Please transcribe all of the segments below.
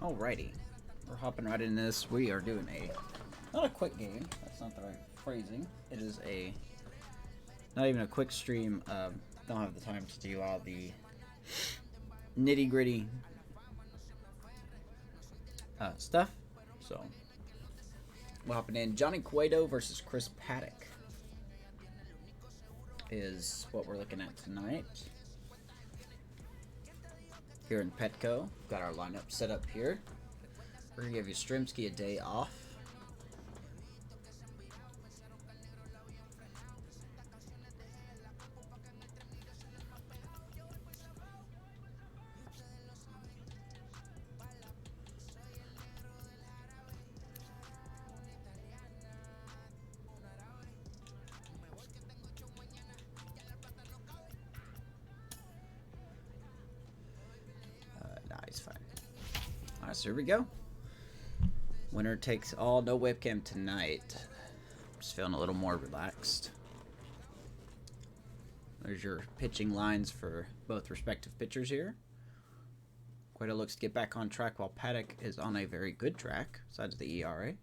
Alrighty, we're hopping right into this. We are doing not a quick game. That's not the right phrasing. It is not even a quick stream. Don't have the time to do all the nitty gritty stuff. So we're hopping in. Johnny Cueto versus Chris Paddock is what we're looking at tonight. Here in Petco, got our lineup set up here. We're gonna give Yastrzemski a day off. He's fine. Alright, so here we go. Winner takes all. No webcam tonight. Just feeling a little more relaxed. There's your pitching lines for both respective pitchers here. Cueto looks to get back on track while Paddock is on a very good track, besides the ERA.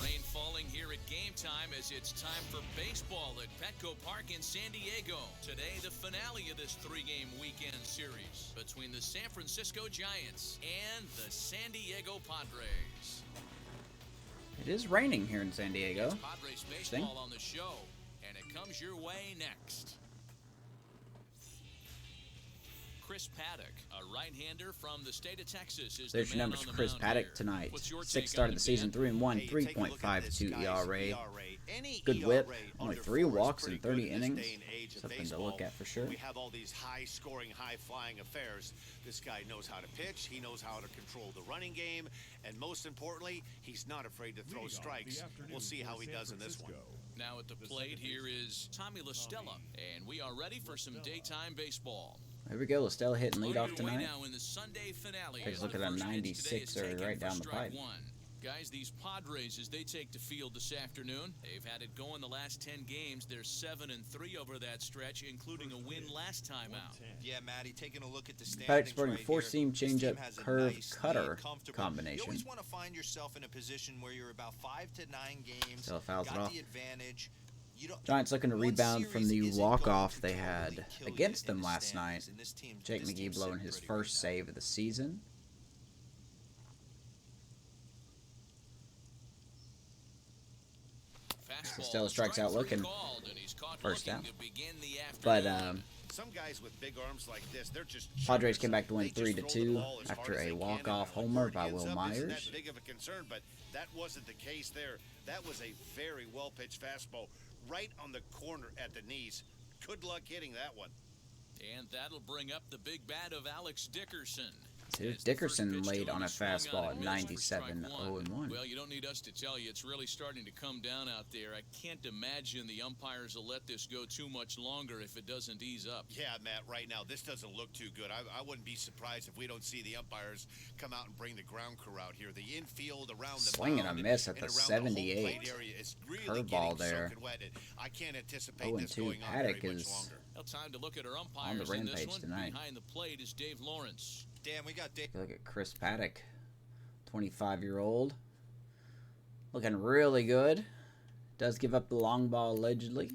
Rain falling here at game time as it's time for baseball at Petco Park in San Diego. Today, the finale of this three-game weekend series between the San Francisco Giants and the San Diego Padres. It is raining here in San Diego. It's Padres baseball on the show, and it comes your way next. Chris Paddock, a right-hander from the state of Texas, is There's the your man numbers on for the Chris mound Paddock here. tonight. What's your Sixth take start on of the it, season, Dan? 3-1, 3.52 ERA. Good whip, only 3 walks in 30 innings. Something to look at for sure. We have all these high-scoring, high-flying affairs. This guy knows how to pitch. He knows how to control the running game. And most importantly, he's not afraid to throw strikes. We'll see how he does in this one. Now at the plate here is Tommy LaStella, and we are ready for some daytime baseball. Here we go. Listella hitting leadoff tonight. Now in the Sunday finale. Take a look at a 96er right down the pipe. Guys, these Padres, as they take the field this afternoon, they've had it going the last 10 games. They're 7-3 over that stretch, including a win last time out. Yeah, Matty, taking a look at the standings Paddock sporting right four-seam here, this changeup team has a curve nice, cutter comfortable. combination. You always want to find yourself in a position where you're about 5 to 9 games, Still fouls it got off. the advantage. Giants looking to One rebound from the series isn't walk-off going they to had totally kill you against in them the last night. standings, and Jake this McGee team's blowing sitting his pretty first right now. save of the season. Stella strikes out looking. First down. But Some guys with big arms like this, they're just Padres came back to win They just 3-2 throw the ball as after hard as a they can, walk-off and homer where it by ends Will up isn't Myers. that big of a concern, but that wasn't the case there. That was a very well-pitched fastball right on the corner at the knees. Good luck hitting that one. And that'll bring up the big bat of Alex Dickerson. Dickerson laid on a fastball at 97, 0-1. Well, you don't need us to tell you, it's really starting to come down out there. I can't imagine the umpires will let this go too much longer if it doesn't ease up. Yeah, Matt, right now, this doesn't look too good. I wouldn't be surprised if we don't see the umpires come out and bring the ground crew out here. The infield around the Swing and a mound miss at and the around the home 78. plate area is really Curveball getting there. soaking wet. I can't anticipate this 0-2. going on Paddock very much is longer. Well, time to look at our on umpires the in this rampage one. tonight. Behind the plate is Dave Lawrence. Dan, we got Dave. Look at Chris Paddock, 25-year-old. Looking really good. Does give up the long ball allegedly,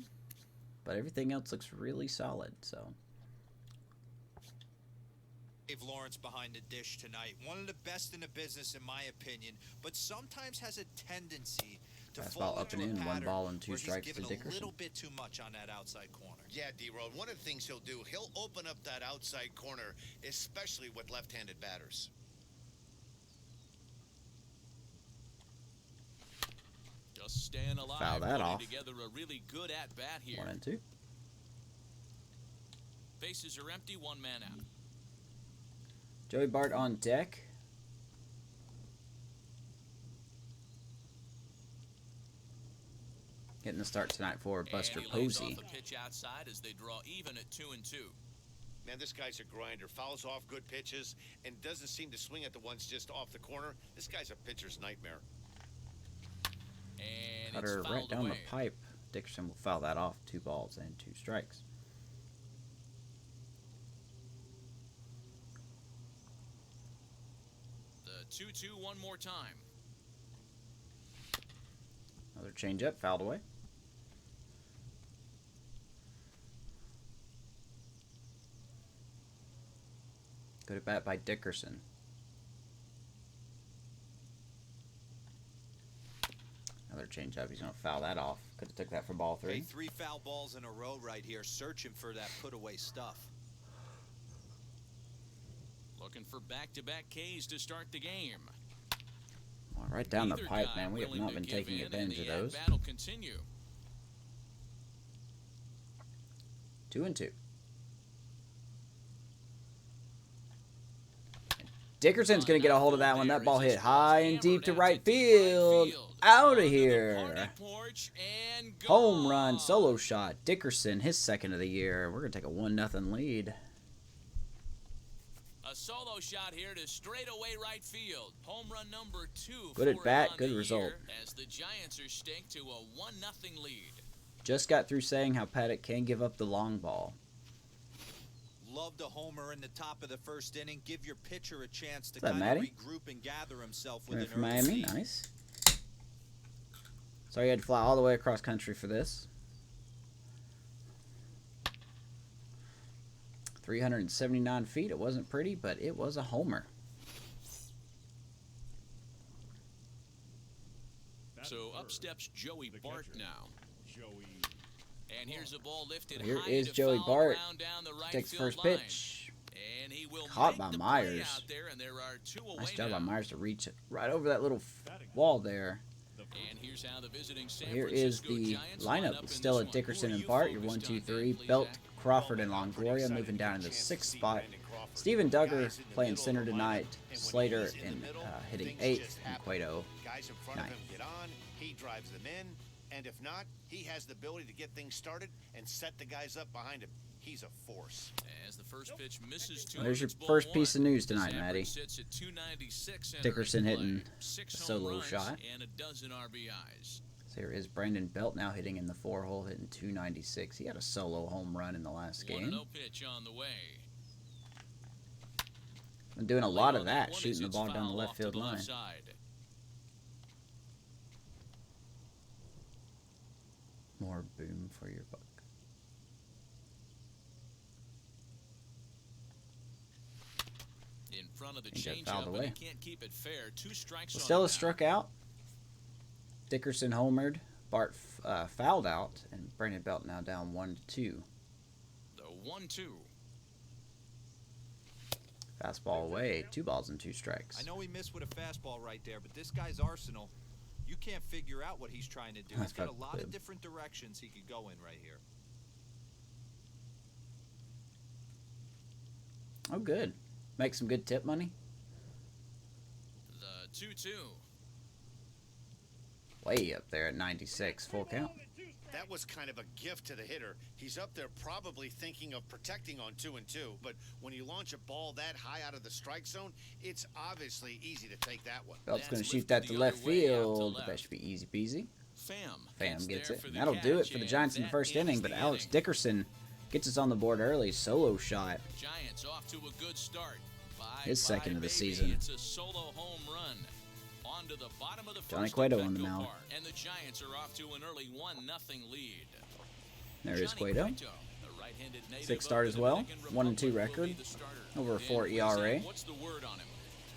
but everything else looks really solid. So Dave Lawrence behind the dish tonight. One of the best in the business, in my opinion, but sometimes has a tendency to fastball fall up and into a in, 1 pattern ball and 2 where he's strikes to given a Dickerson. little bit too much on that outside corner. Yeah, D-Road, one of the things he'll do, he'll open up that outside corner, especially with left-handed batters. Just staying alive. Foul that putting off. Together a really good at-bat here. 1 and 2. Bases are empty, 1 man out. Joey Bart on deck. Getting the start tonight for Buster And he lays Posey. off a pitch outside as they draw even at 2-2. Man, this guy's a grinder. Fouls off good pitches and doesn't seem to swing at the ones just off the corner. This guy's a pitcher's nightmare. And Cutter it's right fouled down away. the pipe. Dickerson will foul that off. 2 balls and 2 strikes. 2-2 one more time. Another changeup, fouled away. Good at bat by Dickerson. Another changeup. He's going to foul that off. Could have took that for ball 3. Hey, 3 foul balls in a row right here, searching for that put-away stuff. Looking for back-to-back Ks to start the game. Well, right down the Neither pipe, guy man. We have willing not to been give taking in, advantage and of the those. at-bat will continue. 2-2. Dickerson's going to get a hold of that one. That ball hit high and deep to right field. Out of here. Home run, solo shot. Dickerson, his second of the year. We're going to take a 1-0 lead. A solo shot here to straightaway right field. Home run number 2. Good at bat, good result. As the Giants are staked to a 1-0 lead. Just got through saying how Paddock can give up the long ball. Loved a homer in the top of the first inning. Give your pitcher a chance to What's that, kind of Matty? regroup and gather himself with Right an from early Miami, lead. nice. Sorry you had to fly all the way across country for this. 379 feet. It wasn't pretty, but it was a homer. So up steps Joey Bart now. And here's a ball lifted Here high is to Joey foul Bart. ground down the right Takes field first line. pitch. And he will Caught make by the play Myers. out there, and there are 2 away Nice job now. by Myers to reach it right over that little wall there. And here's how the visiting San Here is Francisco the Giants line up lineup. in Still this at one. Dickerson Who are and you Bart. Your focused 1, on, 2, 3. Dave? Belt, Crawford, and Longoria moving down in the 6th spot. Steven Duggar playing center tonight. Slater in hitting 8th, and Cueto Guys in front 9th. of him get on, he drives them in, and if not, he has the ability to get things started and set the guys up behind him. He's a force. As the first pitch misses Well, there's your it's ball first 1. piece of news The tonight, San Matty. sits at 296 Dickerson entering hitting play. 6 a home solo runs shot. and a dozen RBIs. So here is Brandon Belt now hitting in the 4-hole, hitting 296. He had a solo home run in the last game. 1-0 pitch on the way. Been doing a lot of On that, one shooting the is ball it's down the foul left off to field the line. left side. More boom for your buck. In front of the He got fouled changeup, away. and he can't keep it fair. 2 strikes on Stella him now. struck out. Dickerson homered. Bart fouled out, and Brandon Belt now down 1-2. The 1-2. Fastball away. 2 balls and 2 strikes. I know he missed with a fastball right there, but this guy's arsenal, you can't figure out what he's trying to do. He's got a lot of different directions he could go in right here. Oh, good. Make some good tip money. The 2-2. Way up there at 96. Full count. That was kind of a gift to the hitter. He's up there probably thinking of protecting on 2-2, but when you launch a ball that high out of the strike zone, it's obviously easy to take that one. Belt's going to That's shoot that lifted to the left other way out to field. left. That should be easy peasy. Fam Gets there it. for And the that'll do it catch, for the and Giants in the that first ends inning, but the Alex inning. Dickerson gets us on the board early. Solo shot. Giants off to a good start. His second of the baby. season. It's a solo home run. On to the bottom of the Johnny first Cueto at on the Petco mound. Park, and the Giants are off to an early 1-0 lead. There is Johnny Cueto. the right-handed native 6 of start the as well. Dominican 1-2 Republic, will record. be the starter. Over a Dan 4 Quizen, ERA. What's the word on him?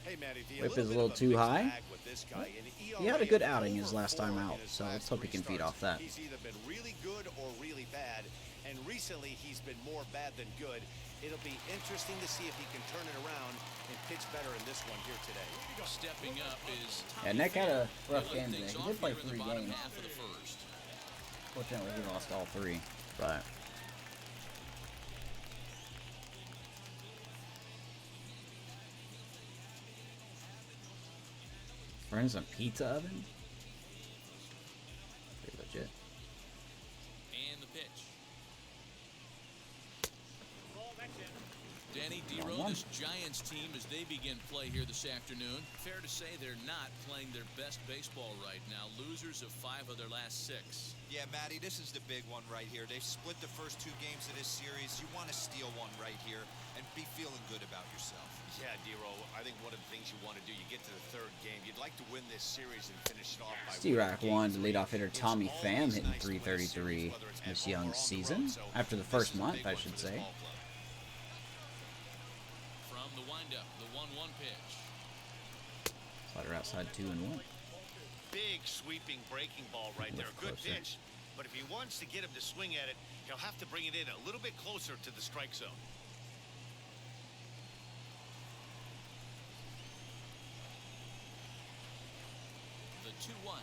Hey, Matty, the Whip is a bit little of too mixed high. bag with this guy. An He had a ERA good of outing his over last time 4 in out, his so last let's hope he 3 can feed starts. off that. He's either been really good or really bad, and recently he's been more bad than good. It'll be interesting to see if he can turn it around and pitch better in this one here today. Stepping up is Tommy Yeah, Nick had a Pham. rough They game let today. things He off did play here in the 3 bottom games. half of the first. Fortunately, he lost all 3. But running some pizza oven? Pretty legit. And the pitch. Danny D-Row, this Giants team, as they begin play here this afternoon, fair to say they're not playing their best baseball right now. Losers of 5 of their last 6. Yeah, Matty, this is the big one right here. They've split the first 2 games of this series. You want to steal one right here and be feeling good about yourself. Yeah, D-Row, I think one of the things you want to do, you get to the 3rd game, you'd like to win this series and finish it off by D-Rock won the leadoff hitter Tommy Pham hitting .333 this young season. After the first month, I should say. From the windup, the 1-1 pitch. Slider outside 2-1. Big sweeping breaking ball right there. Good Closer. pitch. But if he wants to get him to swing at it, he'll have to bring it in a little bit closer to the strike zone. The 2-1.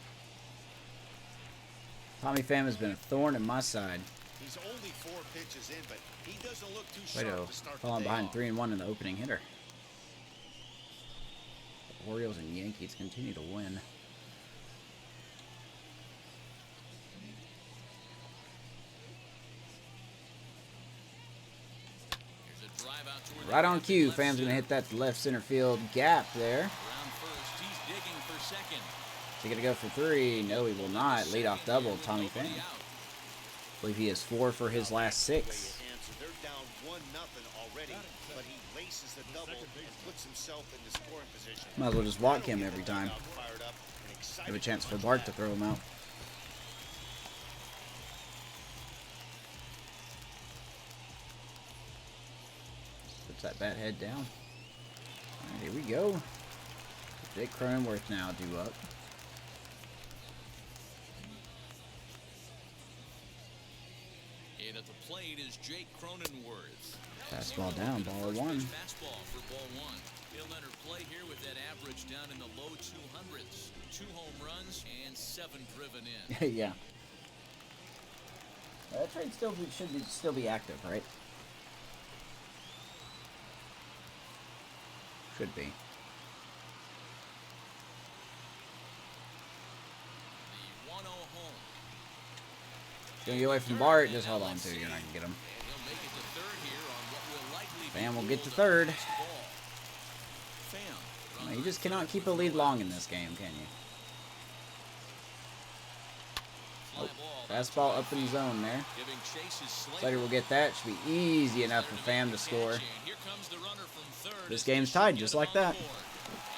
Tommy Pham has been a thorn in my side. He's only 4 pitches in, but he doesn't look too Cueto sharp to start falling the day behind off. 3-1 in the opening hitter. The Orioles and Yankees continue to win. Here's a drive out toward the Right on left cue. left Pham's going to center. hit that left center field gap there. Around first, he's digging for second. Is he going to go for 3? No, he will not. Leadoff double, Tommy Pham. I believe he has 4 for his last 6. Answer. They're down 1-0 already, but he laces the double and puts himself in the scoring position. Might as well just walk him every time. Fired up and excited Give a chance to for punch Bart back. to throw him out. Puts that bat head down. Alright, here we go. Jake Cronenworth now due up. And at the plate is Jake Cronenworth. Fastball down, ball 1. Fastball for ball 1. He'll enter play here with that average down in the low 200s. 2 home runs and 7 driven in. Yeah. That trade should still be active, right? Should be. The 1-0 home. Gonna get away from Bart. Just hold on to it. You're not gonna get him. And he'll make it to third here on what will likely be Pham will get to ruled a third. fast ball. Pham, No, you just cannot keep a lead long in this game, can you? fly Oh, ball. fastball up in the zone there. Giving chase is Slater. Slater will get that. Should be easy enough for Pham to score. And here comes the runner from third This as game's they tied get just him like on the that. board.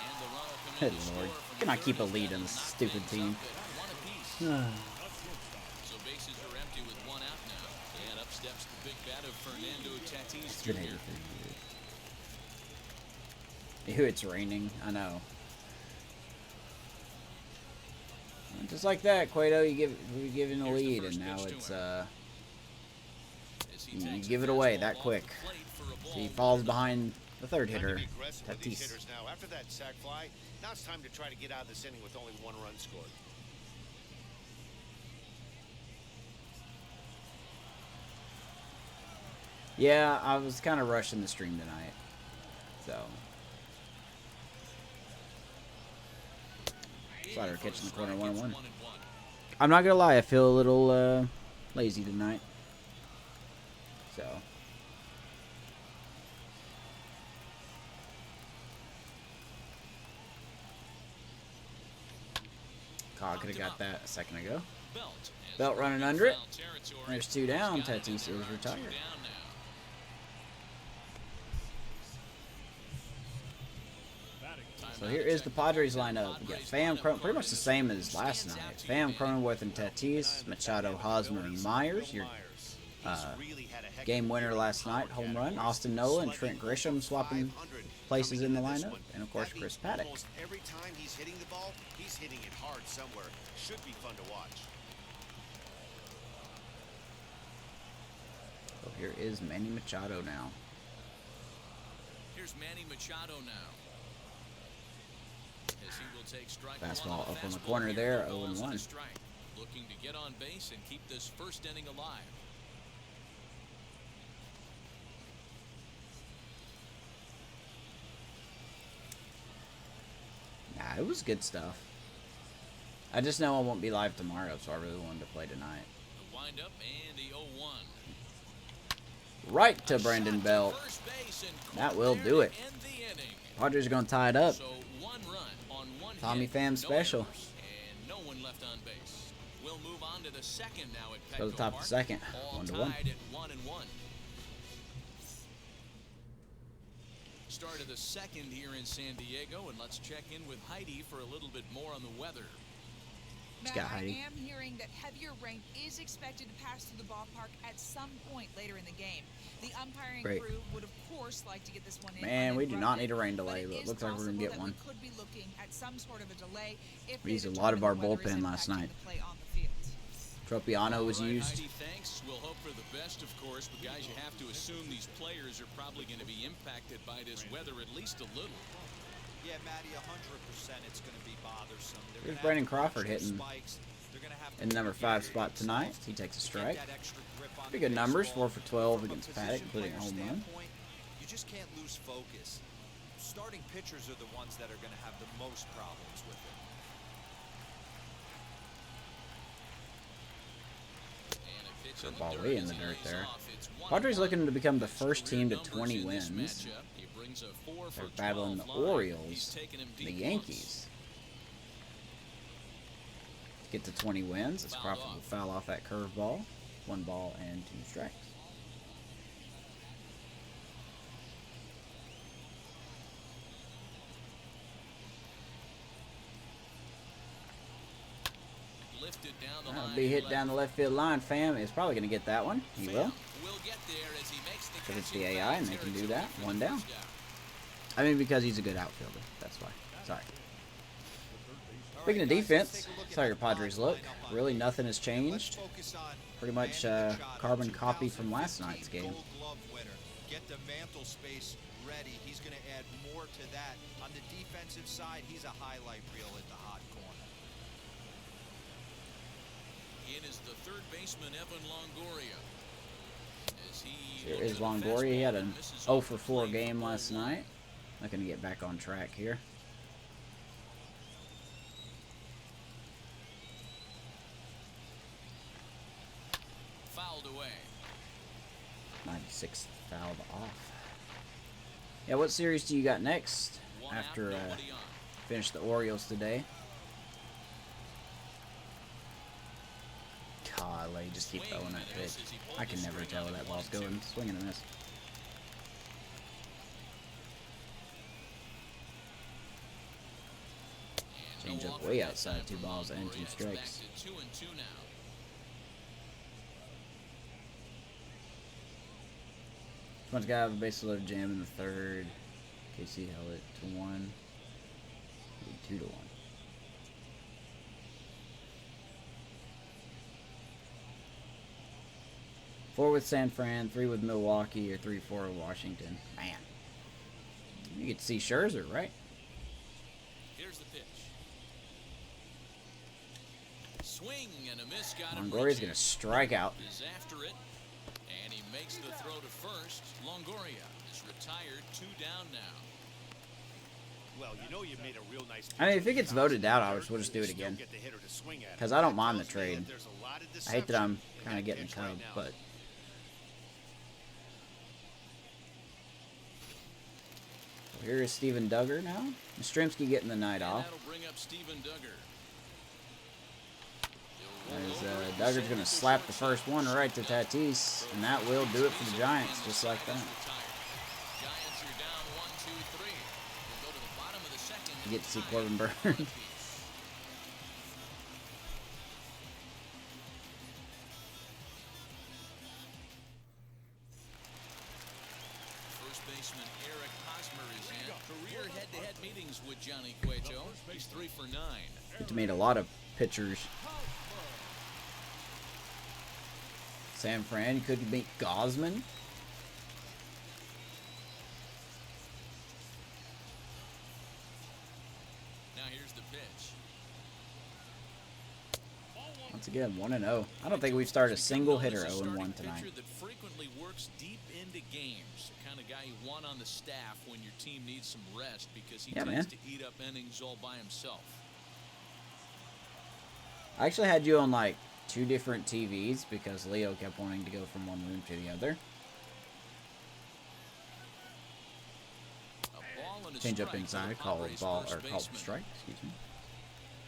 And the run will come Good in to lord. score from Cannot third keep a as lead they'll in this knock stupid things team. up at 1 apiece. So bases are empty with 1 out now. And up steps the big bat of Fernando Tatis It's been Jr. 83 years. Ew, it's raining. I know. Just like that, Cueto, we're giving a Here's the lead, first and now pitch to it's him. As he you takes a give it away fastball that off quick. the plate for a ball He falls behind the third Time to hitter, be aggressive with these Tatis. hitters now. After that sac fly, now it's time to try to get out of this inning with only 1 run scored. Yeah, I was kind of rushing the stream tonight, so. Slider catching the corner, 1-1. I'm not gonna lie, I feel a little lazy tonight. So. Cobb could have got that a second ago. Belt running under it. There's 2 down. Tatis is retired. So here is the Padres lineup. We got Pham, pretty much the same as last night. Pham, Cronenworth, and Tatis. Machado, Hosmer, and Myers. Your game winner last night, home run. Austin Nola and Trent Grisham swapping places in the lineup. And of course, Chris Paddock. Almost every time he's hitting the ball, he's hitting it hard somewhere. Should be fun to watch. So here is Manny Machado now. Here's Manny Machado now. As he will take strike Fastball one. up on the Fastball corner here, there, no balls 0-1. and a strike. Looking to get on base and keep this first inning alive. Nah, it was good stuff. I just know I won't be live tomorrow, so I really wanted to play tonight. The wind up and the 0-1. Right to Brandon Belt. First base base and That caught will there do to it. end the inning. Padres are going to tie it up. So 1 run on 1 Tommy hit, Pham no special. errors, and no one left on base. We'll move on to the second now at Go to Petco the top of Park. the second. All 1-1. tied at 1-1. Start of the second here in San Diego, and let's check in with Heidi for a little bit more on the weather. He's Matt, got Heidi. I am hearing that heavier rain is expected to pass through the ballpark at some point later in the game. The umpiring Great. crew would, of course, like to get this one in. Man, we do not need a rain uninterrupted, delay, but it is looks like we're going to get possible one. that we could be looking at some sort of a delay if We used they a lot of our determine the weather is bullpen last impacting night. the play on the field. Tropiano was All right, used. Heidi, thanks. We'll hope for the best, of course, but guys, you have to assume these players are probably going to be impacted by this weather at least a little. Yeah, Matty, 100% it's going to be bothersome. Here's Brandon Crawford hitting in the number 5 spot tonight. He takes a strike. Pretty good numbers, 4 for 12 against Paddock, including a home run. You just can't lose focus. Starting pitchers are the ones that are going to have the most problems with it. Good ball way in the dirt there. Padres looking to become the first team to 20 wins. They're battling the Orioles, the Yankees. Get to 20 wins. It's Crawford will foul off that curveball. 1 ball and 2 strikes. That'll be hit down the left field line. Pham is probably going to get that one. He will. Because it's the AI and they can do that. 1 down. I mean, because he's a good outfielder. That's why. Sorry. Speaking of defense, saw your Padres look. Really nothing has changed. Pretty much carbon copy from last night's game. Get the mantle space ready. He's going to add more to that. On the defensive side, he's a highlight reel at the hot corner. In is the third baseman, Evan Longoria. Here is Longoria. He had an 0 for 4 game last night. Looking to get back on track here. Fouled away. 96th fouled off. Yeah, what series do you got next after finish the Orioles today? Golly, just keep throwing that pitch. I can never tell where that ball's going. Swing and a miss. Change up way outside, 2 balls and 2 strikes. One's got a base loaded jam in the 3rd. KC held it to 1. 2 to 1. Four with San Fran, 3 with Milwaukee, or 3-4 with Washington. Man, you get to see Scherzer, right? Here's the pitch. Swing and a miss. Got him. Longoria's gonna strike out. Is after it, and he makes the throw to first. Longoria is retired. 2 down now. Well, you know you made a real nice. I mean, if it gets voted out, we'll just do it again. Because I don't mind the trade. I hate that I'm kind of getting Cub, but. Here is Steven Duggar now. Yastrzemski getting the night off. That'll bring up Steven Duggar. As Duggar's going to slap the first one right to Tatis, and that will do it for the Giants, just like that. Giants are down 1-2-3. We'll go to the bottom of the second. You get to see Corbin Burns. First baseman Eric Hosmer is in. Career head-to-head meetings with Johnny Cueto. He's 3 for 9. Get to meet a lot of pitchers. San Fran, you could meet Gosman. Now here's the pitch. Once again, 1-0. I don't think we've started a single hitter 0-1 tonight. Pitcher that frequently works deep into games. The kind of guy you want on the staff when your team needs some rest because he tends to eat up innings all by himself. I actually had you on like 2 different TVs because Leo kept wanting to go from one room to the other. 1 to Change up strike for the inside, call Padres ball first or call baseman. strike. Excuse me.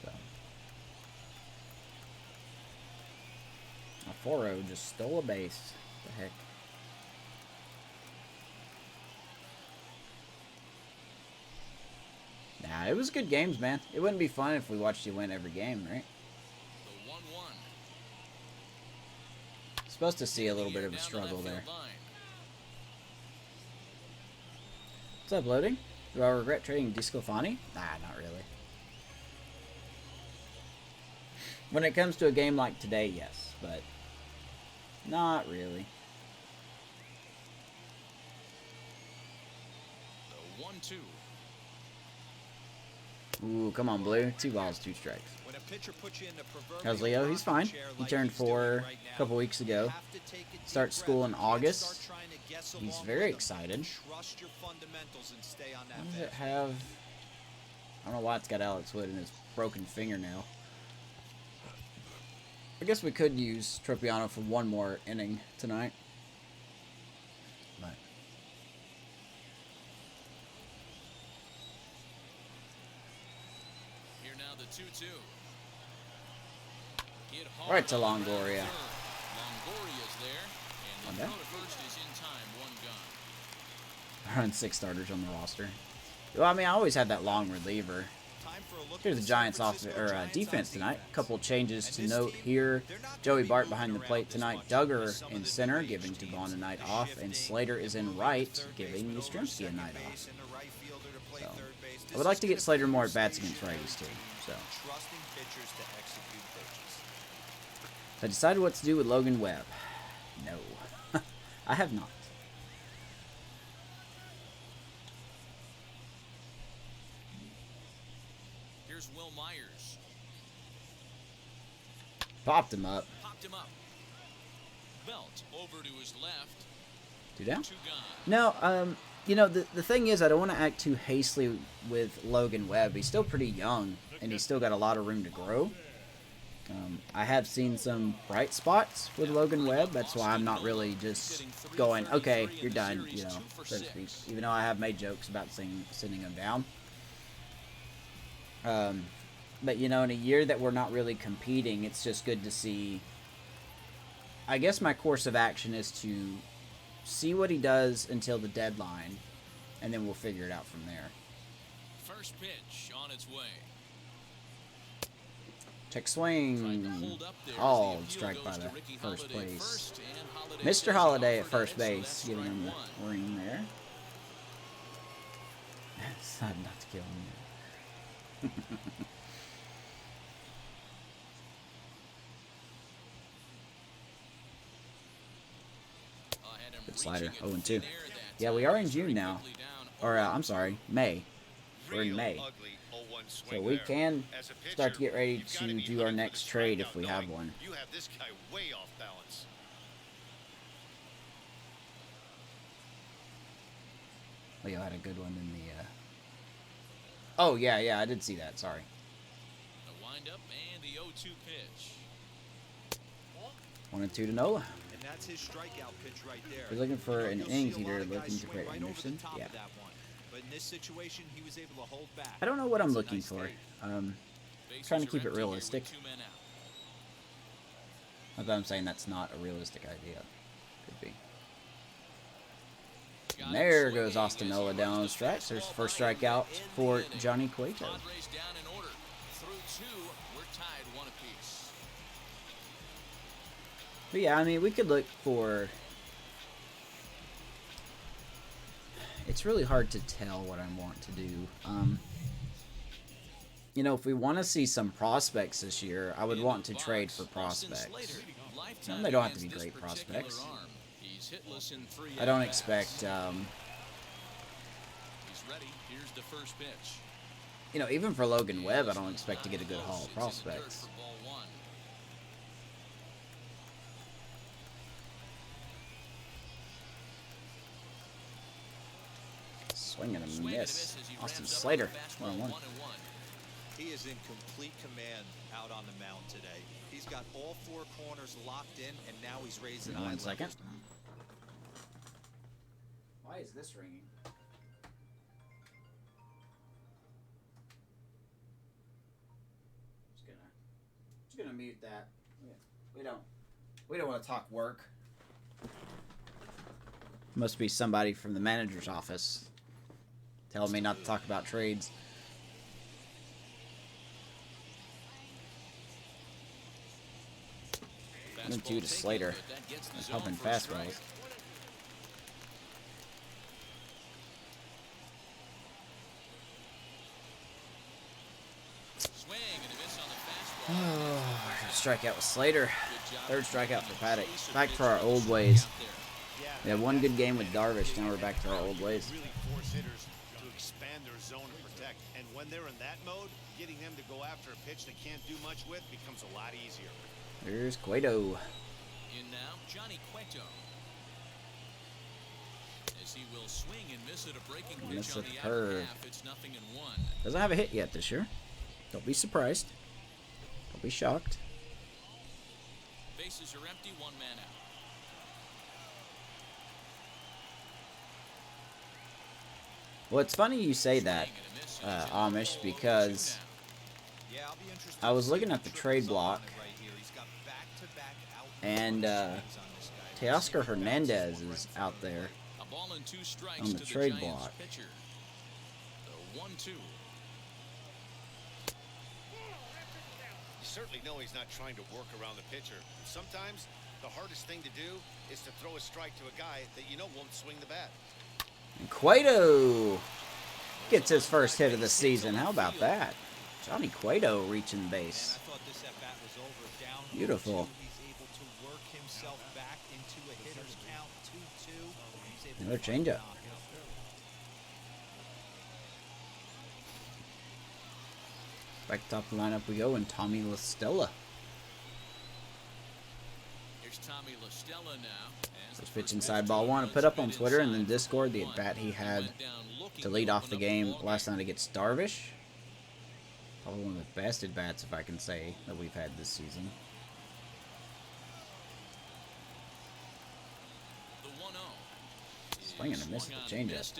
So. 4-0 just stole a base. What the heck? Nah, it was good games, man. It wouldn't be fun if we watched you win every game, right? The 1-1. Supposed to see a little bit of a struggle there. What's up, loading? Do I regret trading Discofani? Nah, not really. When it comes to a game like today, yes, but not really. The 1-2. Ooh, come on, Blue. 2 balls, 2 strikes. When a pitcher puts you in the proverbial How's Leo? He's fine. rocking chair He like turned he's doing 4 right a now, couple weeks you ago. have to take a deep Starts breath. school in You can't August. start trying to guess He's along very with him. excited. Trust your fundamentals and stay on that What does it pitch. have? I don't know why it's got Alex Wood in his broken fingernail. I guess we could use Tropiano for one more inning tonight. But Here now the 2-2. Hit hard all right, to on the ground Longoria. third. Longoria's there, and On the deck. throw to first is in time, 1 gone. Run 6 starters on the roster. Well, I mean, I always had that long reliever. Time for a look Here's at the Giants San off Francisco Giants defense on tonight. defense. Couple changes And to this note team, here. they're not gonna Joey be Bart moving behind the around plate this tonight. much Duggar with some of and the center new giving age to Vaughn a teams. night The off, and shifting, Slater is in moving right, the third giving baseman over Yastrzemski a second night base off. and the right fielder to play So, third base. I This would like is to gonna get Slater be more your at bats station against righties too. So trusting pitchers to execute pitches. I decided what to do with Logan Webb. No, I have not. Here's Will Myers. Popped him up. Popped him up. Belt over to his left. 2 down. 2 gone. No, you know, the thing is, I don't want to act too hastily with Logan Webb. He's still pretty young, and he's still got a lot of room to grow. I have seen some bright spots with Logan Webb. That's why I'm not really just going, okay, you're done, you know, so to speak. Even though I have made jokes about sending him down. But, you know, in a year that we're not really competing, it's just good to see. I guess my course of action is to see what he does until the deadline, and then we'll figure it out from there. First pitch on its way. Check Tried to swing. hold up there as Oh, the appeal strike by goes the to Ricky first Holiday place. first, and Holiday Mr. says he Holiday at offered first it, so base, that's giving him strike the 1. ring there. Decided not to kill him. Had him Good slider, reaching it 0-2. thin air that Yeah, we time. are in He's very June now. quickly down. Or, I'm sorry, May. We're in Real May. ugly 0-1 So swing we there. can As a start to pitcher, get ready you've gotta to be do our hunting for next the trade if strikeout, we have knowing one. You have this guy way off balance. Leo had a good one in the, Oh, yeah, I did see that, sorry. The windup and the 0-2 pitch. 1-2 to Nola. And that's his strikeout pitch right there. We're looking for an You'll innings see a lot eater of guys looking to swing create right over the Anderson. top Yeah. of that one. But in this situation, he was able to hold back. I don't know what I'm That's a looking nice for. save. Bases Trying to are keep it empty here with realistic. 2 men out. Not that I'm saying that's not a realistic idea. Could be. Got And him there goes swinging Austin as he Nola down on the runs the stretch. There's fastball first by him strikeout in the for inning. Johnny Cueto. Padres down in order. Through 2, we're tied 1 apiece. But yeah, I mean, we could look for... It's really hard to tell what I want to do. You know, if we want to see some prospects this year, I would In want the to trade box, for Austin prospects. Slater, lifetime They don't have to against be this great particular prospects. arm. He's hitless in 3 I don't at-bats. expect, He's ready. Here's the first pitch. you know, even for Logan Webb, I don't expect to get a good haul of It's in the dirt prospects. for ball 1. Swing and a Swing and a miss. as he Austin ramps up Slater, on the fastball, 1-1. 1-1. He is in complete command out on the mound today. He's got all 4 corners locked in, and now he's raising 1 eye second. level. Why is this ringing? Just gonna mute that. We don't want to talk work. Must be somebody from the manager's office telling me not to talk about trades. 1-2 to Slater. Pumping fastballs. Strikeout with Slater. Third strikeout for Paddock. Back to our old ways. We had one good game with Darvish. Now we're back to our old ways. Really force hitters to expand their zone and protect. And when they're in that mode, getting them to go after a pitch they can't do much with becomes a lot easier. Here's Cueto. In now, Johnny Cueto. As he will swing and miss at a breaking pitch on the outer half, it's 0-1. Doesn't have a hit yet this year. Don't be surprised. Don't be shocked. Bases are empty, one man out. Well, it's funny you say that, Amish, because I was looking at the trade block, and Teoscar Hernandez is out there on the trade block. The 1-2. You certainly know he's not trying to work around the pitcher. Sometimes the hardest thing to do is to throw a strike to a guy that you know won't swing the bat. And Cueto gets his first hit of the season. How about that? Johnny Cueto reaching base. Beautiful. Another changeup. Back top of the lineup we go, and Tommy La Stella. Here's Tommy La Stella now. First pitch inside ball one. I put up on Twitter and then Discord the at-bat he had to lead off the game last night against Darvish. Probably one of the best at-bats, if I can say, that we've had this season. The 1-0. Swinging and missing the changeup.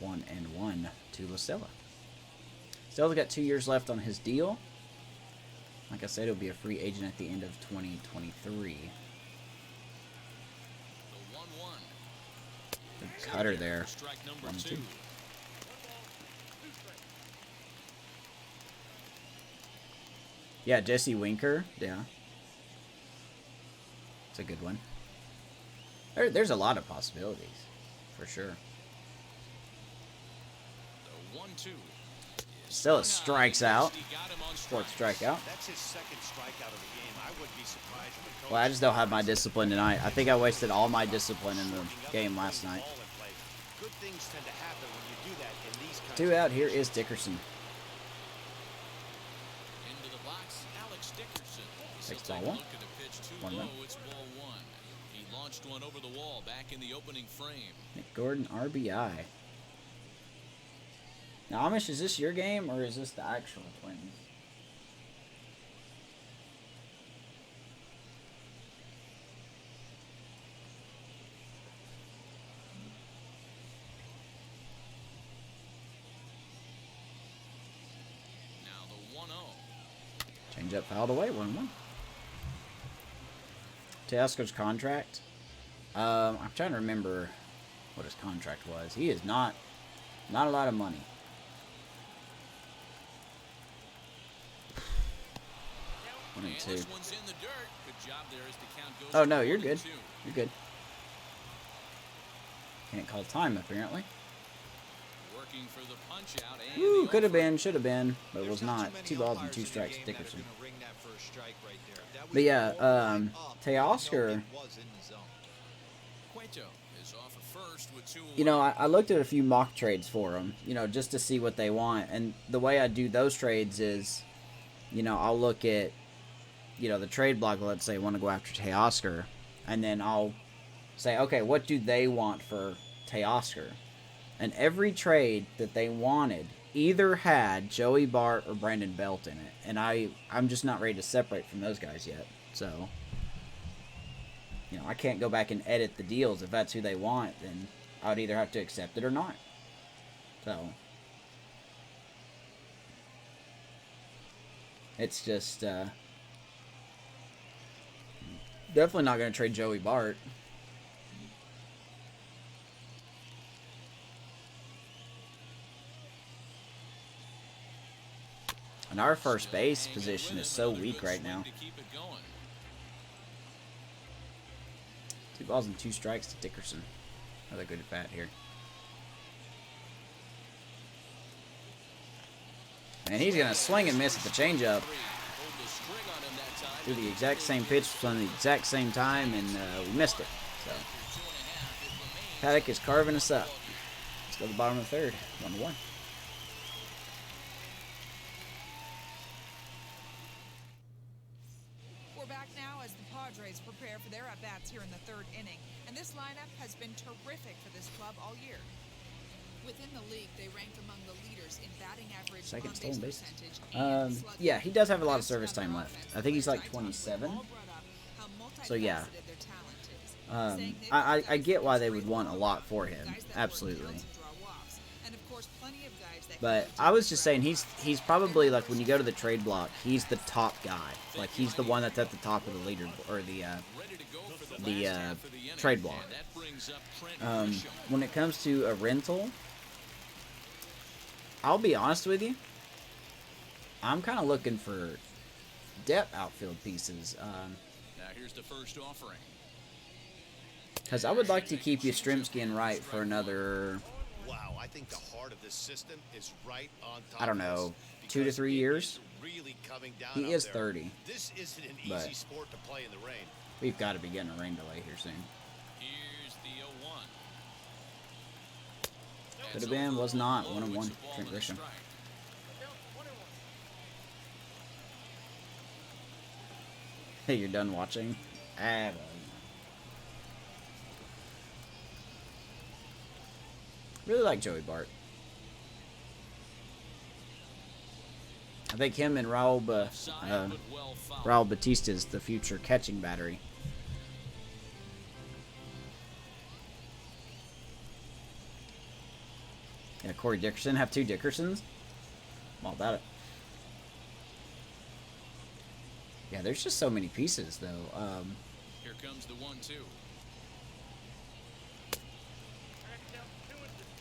1-1 to La Stella. Stella's got 2 years left on his deal. Like I said, he'll be a free agent at the end of 2023. Good cutter there. 1-2. Yeah, Jesse Winker. Yeah. It's a good one. There's a lot of possibilities, for sure. The 1-2. Stella strikes out. Fourth strikeout. That's his second strikeout of the game. I wouldn't be surprised if the Well, I just don't have my discipline tonight. I think I wasted all my discipline in the game last night. Good things tend to happen when you do that in these kinds 2 out. Here is Dickerson. Into the box, Alex Dickerson. Takes ball one. 1-1. It's ball one. He launched one over the wall back in the opening frame. Nick Gordon, RBI. Now, Amish, is this your game or is this the actual Twins? Now the 1-0. Change up fouled away, 1-1. Teoscar's contract. I'm trying to remember what his contract was. He is not a lot of money. One and two. This one's in the dirt. Good job there as the count goes Oh to no, you're 1-2. good. You're good. Can't call time apparently. Working for the punch out and Ooh, the could have over. been, should have been, but it was not. 2 balls and 2 strikes, Dickerson. But yeah, Teoscar, Cueto is off at first with 2 you know, I looked at a few mock trades for him, you know, just to see what they want. And the way I do those trades is, you know, I'll look at, you know, the trade block, let's say I want to go after Teoscar, and then I'll say, okay, what do they want for Teoscar? And every trade that they wanted either had Joey Bart or Brandon Belt in it. And I'm just not ready to separate from those guys yet. So, you know, I can't go back and edit the deals. If that's who they want, then I would either have to accept it or not. So, It's just definitely not going to trade Joey Bart. And our first base position is so weak right now. 2 balls and 2 strikes to Dickerson. Another good at bat here. And he's going to swing and miss at the changeup. Do the exact same pitch on the exact same time, and we missed it. So Paddock is carving us up. Let's go to the bottom of the third. 1-1. We're back now as the Padres prepare for their at-bats here in the third inning. And this lineup has been terrific for this club all year. Within the league, they rank among the leaders in batting average, Second on-base stolen base. percentage, and slugging. Yeah, he does have a lot of service time left. I think he's like 27. So yeah. I get why they would want a lot for him. Absolutely. But I was just saying he's probably like when you go to the trade block, he's the top guy. Like he's the one that's at the top of the leader or the trade block. When it comes to a rental, I'll be honest with you. I'm kind of looking for depth outfield pieces. Now here's the first offering. Because I would like to keep Yastrzemski in right for another, Wow, I think the heart of this system is right on top. I don't know, 2 to 3 years. Really coming down He out is there. 30. This isn't an but easy sport to play in the rain. we've got to be getting a rain delay here soon. Here's the 0-1. Could have been, was not. 1-1. Trent Grisham. Hey, you're done watching? Really like Joey Bart. I think him and Raul Batista is the future catching battery. Yeah, Corey Dickerson. Have 2 Dickersons? I'm all about it. Yeah, there's just so many pieces, though. Here comes the 1-2.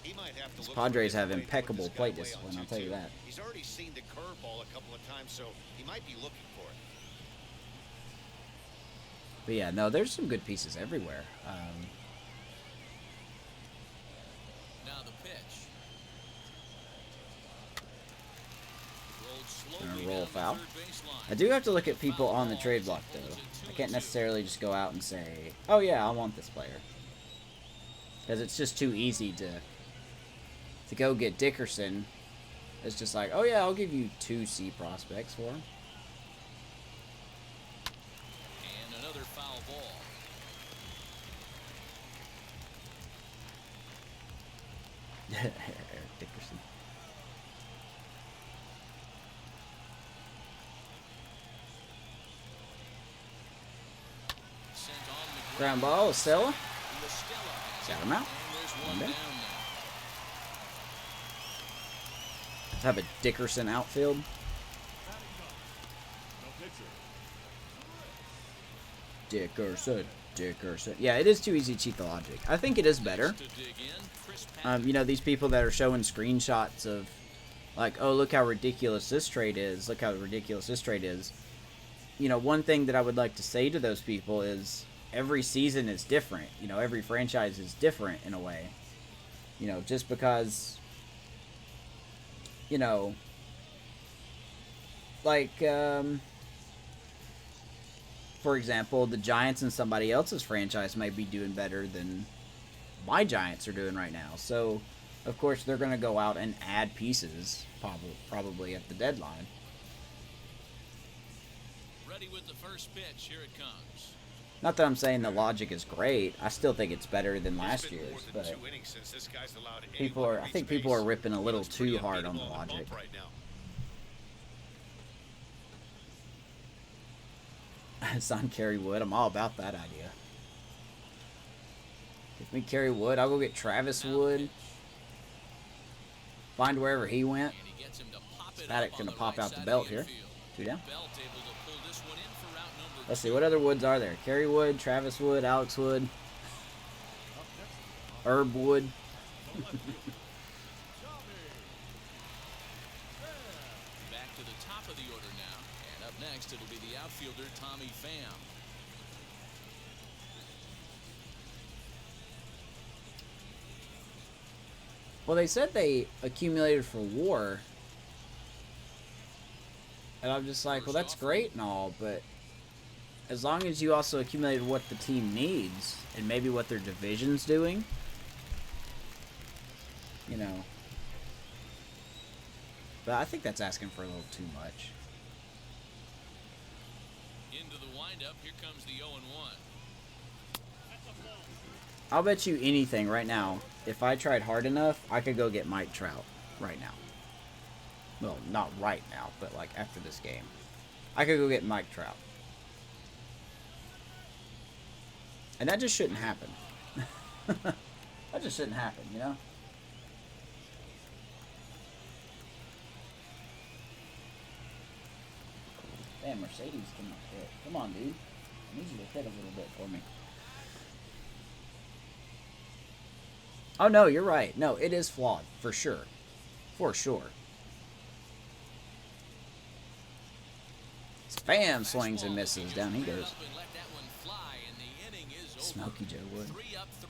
He might have to look Padres for a have different way to put impeccable this guy plate away on discipline, I'll tell you 2-2. that. He's already seen the curveball a couple of times, so he might be looking for it. But yeah, no, there's some good pieces everywhere. Now the pitch. Rolled Gonna slowly roll down the foul. third baseline. I do have to look at people on the trade block, though. I can't necessarily just go out and say, oh yeah, I want this player. Because it's just too easy to go get Dickerson. It's just like, oh yeah, I'll give you 2 C prospects for him. And another foul ball. Eric Dickerson. Sent on the Ground ball, Estella. Listella. Got him out. And there's One one down. down now. Let's have a Dickerson outfield. Dickerson. Yeah, it is too easy to cheat the logic. I think it is better. To dig in, Chris Paddock. You know, these people that are showing screenshots of, like, oh, look how ridiculous this trade is. Look how ridiculous this trade is. You know, one thing that I would like to say to those people is every season is different. You know, every franchise is different in a way. You know, just because, you know, like, for example, the Giants and somebody else's franchise might be doing better than my Giants are doing right now. So, of course, they're going to go out and add pieces, probably at the deadline. Ready with the first pitch. Here it comes. Not that I'm saying the logic is great. I still think it's better than It's last been more year's, than but 2 innings since this guy's allowed people anyone are. to I reach think people base. are ripping a He little looks pretty too hard on the unbeatable the logic. bump right now. Sign Kerry Wood. I'm all about that idea. Give me Kerry Wood. I'll go get Travis Wood. Find wherever he went. And he gets him to pop it Paddock up on gonna the pop right out the side belt of here. infield. 2 down. Belt able to pull this one in for route number Let's see, what other Woods are there? Kerry Wood, Travis Wood, Alex Wood, Herb Wood. back to the top of the order now. And up next, it'll be the outfielder, Tommy Pham. Well, they said they accumulated for WAR. And I'm just like, well, that's great and all, but as long as you also accumulated what the team needs and maybe what their division's doing, you know. But I think that's asking for a little too much. Into the windup, here comes the 0-1. I'll bet you anything right now, if I tried hard enough, I could go get Mike Trout right now. Well, not right now, but like after this game. I could go get Mike Trout. And that just shouldn't happen. That just shouldn't happen, you know? Damn, Mercedes cannot hit. Come on, dude. I need you to hit a little bit for me. Oh, no, you're right. No, it is flawed. For sure. For sure. Spam swings and misses. Down he goes. Smokey Joe Wood.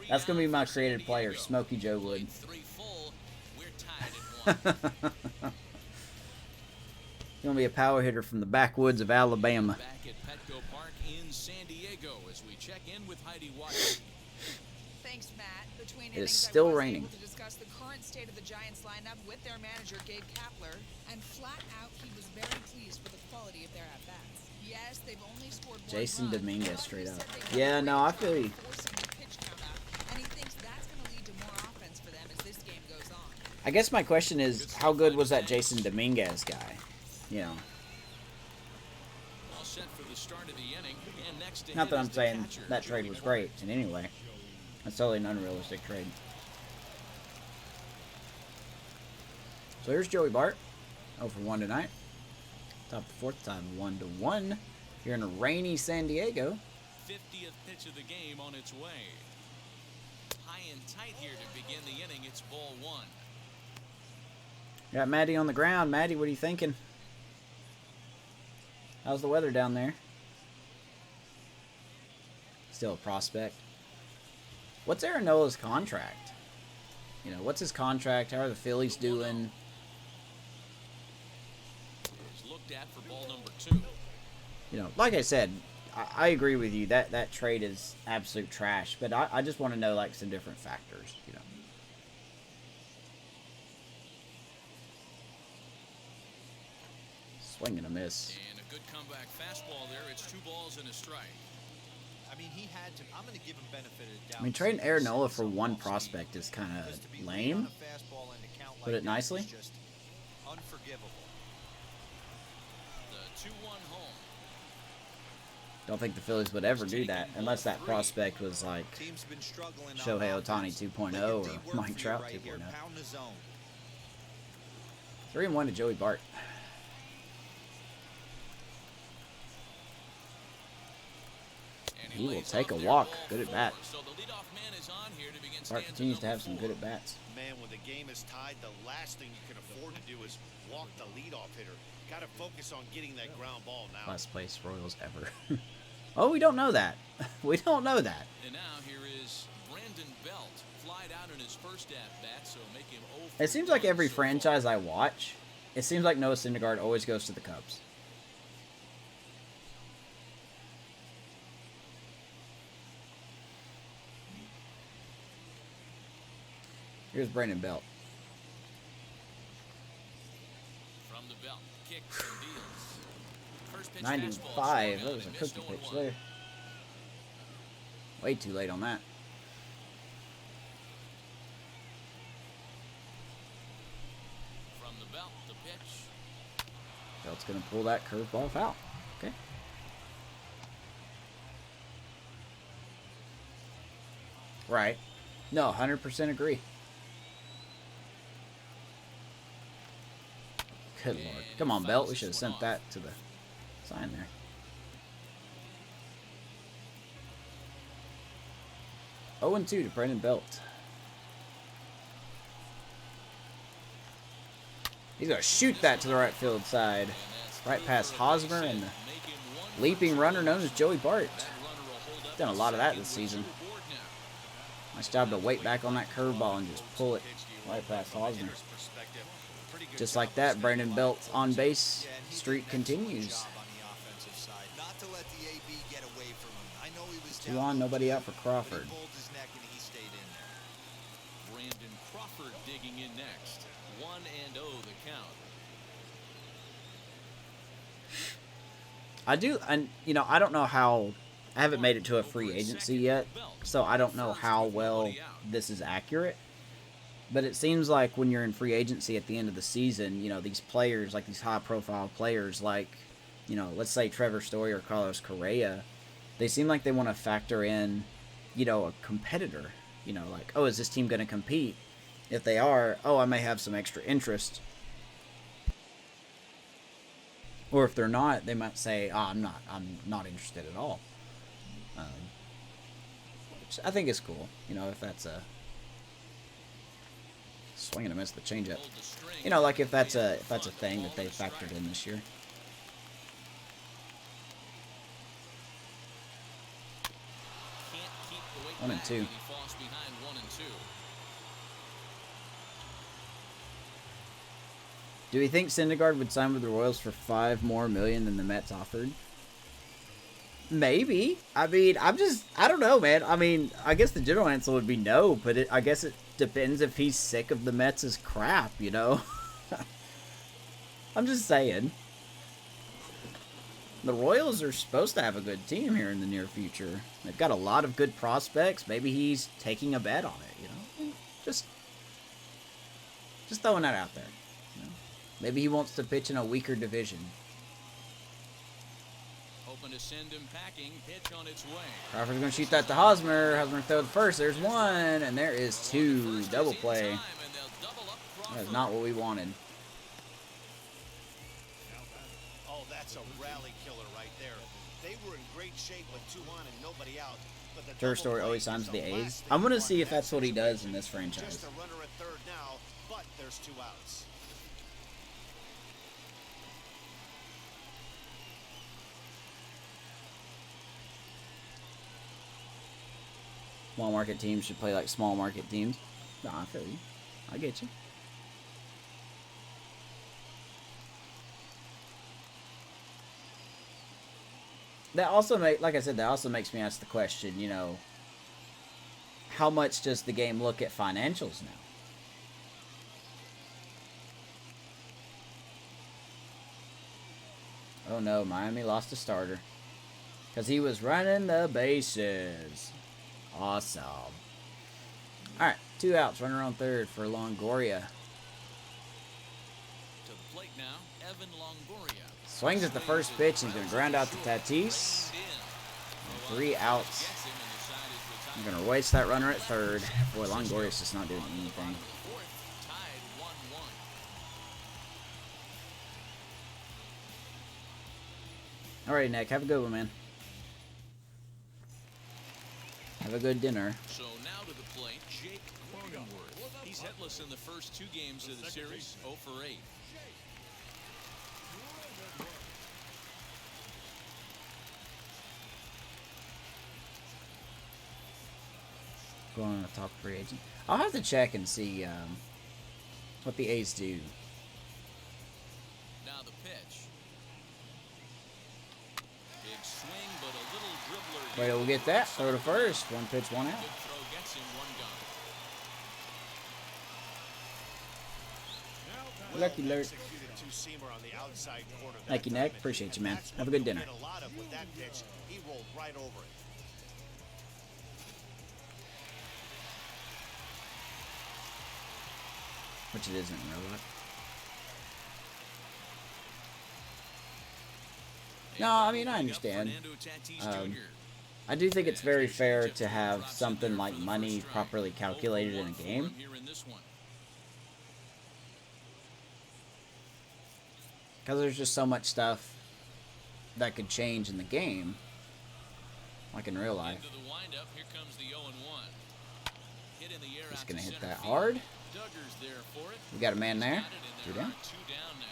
That's going to be my created player, Smokey Joe Wood. He's going to be a power hitter from the backwoods of Alabama. Back at Petco Park in San Diego as we check in with Heidi Watson. Thanks, Matt. Between It is innings, still I was raining. able to discuss the current state of the Giants lineup with their manager, Gabe Kapler, and flat out, he was very pleased with the quality of their at-bats. Yes, they've only scored one Jason run, Dominguez but straight he up. said they did a Yeah, great no, I job feel you. forcing the pitch count up, and he thinks that's going to lead to more offense for them as this game goes on. I guess my question is, how good was that Jason Dominguez guy? You know, All set for the start of the inning. And next to not that hit I'm is the saying catcher, that trade Joey was Bart. great in any way. That's totally an unrealistic trade. So here's Joey Bart. 0 for 1 tonight. Top of the fourth, time 1-1. Here in a rainy San Diego. 50th pitch of the game on its way. High and tight here to begin the inning. It's ball 1. Got Maddie on the ground. Maddie, what are you thinking? How's the weather down there? Still a prospect. What's Arenola's contract? You know, what's his contract? How are the Phillies doing? Is looked at for ball number 2. You know, like I said, I agree with you. That trade is absolute trash. But I just want to know, like, some different factors, you know. Swing and a miss. And a good comeback fastball there. It's 2 balls and a strike. I mean, he had to. I'm going to give him benefit of the doubt. I mean, trading Arendola for one prospect is kind Because to be of late lame. on a fastball and to count Put like it that nicely. is just unforgivable. The 2-1 home. Don't think the Phillies would ever do that unless that prospect was like Team's been struggling on Shohei Ohtani offense. 2.0 Making or deep work Mike for you Trout right 2.0. here. Pound the zone. 3-1 to Joey Bart. And He will lays take off a there, walk. ball Good at 4. bat. So the leadoff man is on here to begin Bart stanza continues to number have some 4. good at bats. Man, when the game is tied, the last thing you can afford to do is walk the leadoff hitter. Got to focus on getting that ground ball now. Last place Royals ever. Oh, we don't know that. We don't know that. And now here is Brandon Belt. Flied out in his first at-bat, so make him 0 for It seems like 1 every so far. franchise I watch, it seems like Noah Syndergaard always goes to the Cubs. Here's Brandon Belt. From the belt, kicks and deals. First pitch 95. fastball swung That out was a and missed cookie pitch 0-1. there. Way too late on that. From the belt, the pitch. Belt's going to pull that curveball foul. Okay. Right. No, 100% agree. Good lord. Come on, Belt. We should have sent that to the sign there. Oh, and 2 to Brandon Belt. He's going to shoot that to the right field side. Right past Hosmer and the leaping runner known as Joey Bart. Done a lot of that this season. Nice job to wait back on that curveball and just pull it right past Hosmer. Just like that, Brandon Belt's on base streak continues. 2 on, nobody out for Crawford. Brandon Crawford digging in next. 1-0 the count. I don't know how. I haven't made it to a free agency yet, so I don't know how well this is accurate. But it seems like when you're in free agency at the end of the season, these players, like these high-profile players, like, let's say Trevor Story or Carlos Correa, they seem like they want to factor in, a competitor. Like, oh, is this team going to compete? If they are, oh, I may have some extra interest. Or if they're not, they might say, oh, I'm not interested at all. Which I think is cool, if that's a swing and a miss the changeup. Like if that's a thing that they factored in this year. Can't keep the weight 1 and back 2. when he falls behind 1 and 2. Do we think Syndergaard would sign with the Royals for $5 more million than the Mets offered? Maybe. I mean, I don't know, man. I mean, I guess the general answer would be no, but I guess it depends if he's sick of the Mets' crap, I'm just saying. The Royals are supposed to have a good team here in the near future. They've got a lot of good prospects. Maybe he's taking a bet on it, Just throwing that out there. Maybe he wants to pitch in a weaker division. Hoping to send him packing. Pitch on its way. Crawford's going to shoot that to Hosmer. Hosmer throw the first. There's 1, and there is 2. Double play. That is not what we wanted. Oh, that's a rally killer right there. They were in great shape with 2 on and nobody out. But the Trevor Story always signs the A's. I'm going to see if that's what he does in this Just franchise. a runner at third now, but there's 2 outs. Small market teams should play like small market teams. No, I feel you. I get you. That also like I said, that also makes me ask the question, how much does the game look at financials now? Oh no, Miami lost a starter. Because he was running the bases. Awesome. Alright, 2 outs. Runner on third for Longoria. To the plate now, Evan Longoria. Swings at the first pitch. He's going to ground out to Tatis. 3 outs. I'm going to waste that runner at third. Boy, Longoria's just not doing anything. Alright, Nick. Have a good one, man. Have a good dinner. So now to the plate, Jake Cronenworth. He's hitless in the first 2 games of the series, 0 for 8. Going on a top free agent. I'll have to check and see what the A's do. Now the pitch. Big swing, but a little dribbler. Wait, we'll get that. Throw to first. 1 pitch, 1 out. Good throw gets him 1 gone. Lucky alert. Executed 2-seamer on the outside corner. Thank you, Nick. Appreciate you, man. Have a good dinner. A lot of with that pitch, he rolled right over it. Which it isn't, robot. No, I mean, I understand. I do think it's very fair to have something like money properly calculated in a game. Because there's just so much stuff that could change in the game, like in real life. Into the windup, here comes the 0-1. Hit in the air. He's out gonna to hit center that field. hard. Duggar's there for it. We got a man He's there. got it, and Two there down. are 2 down now.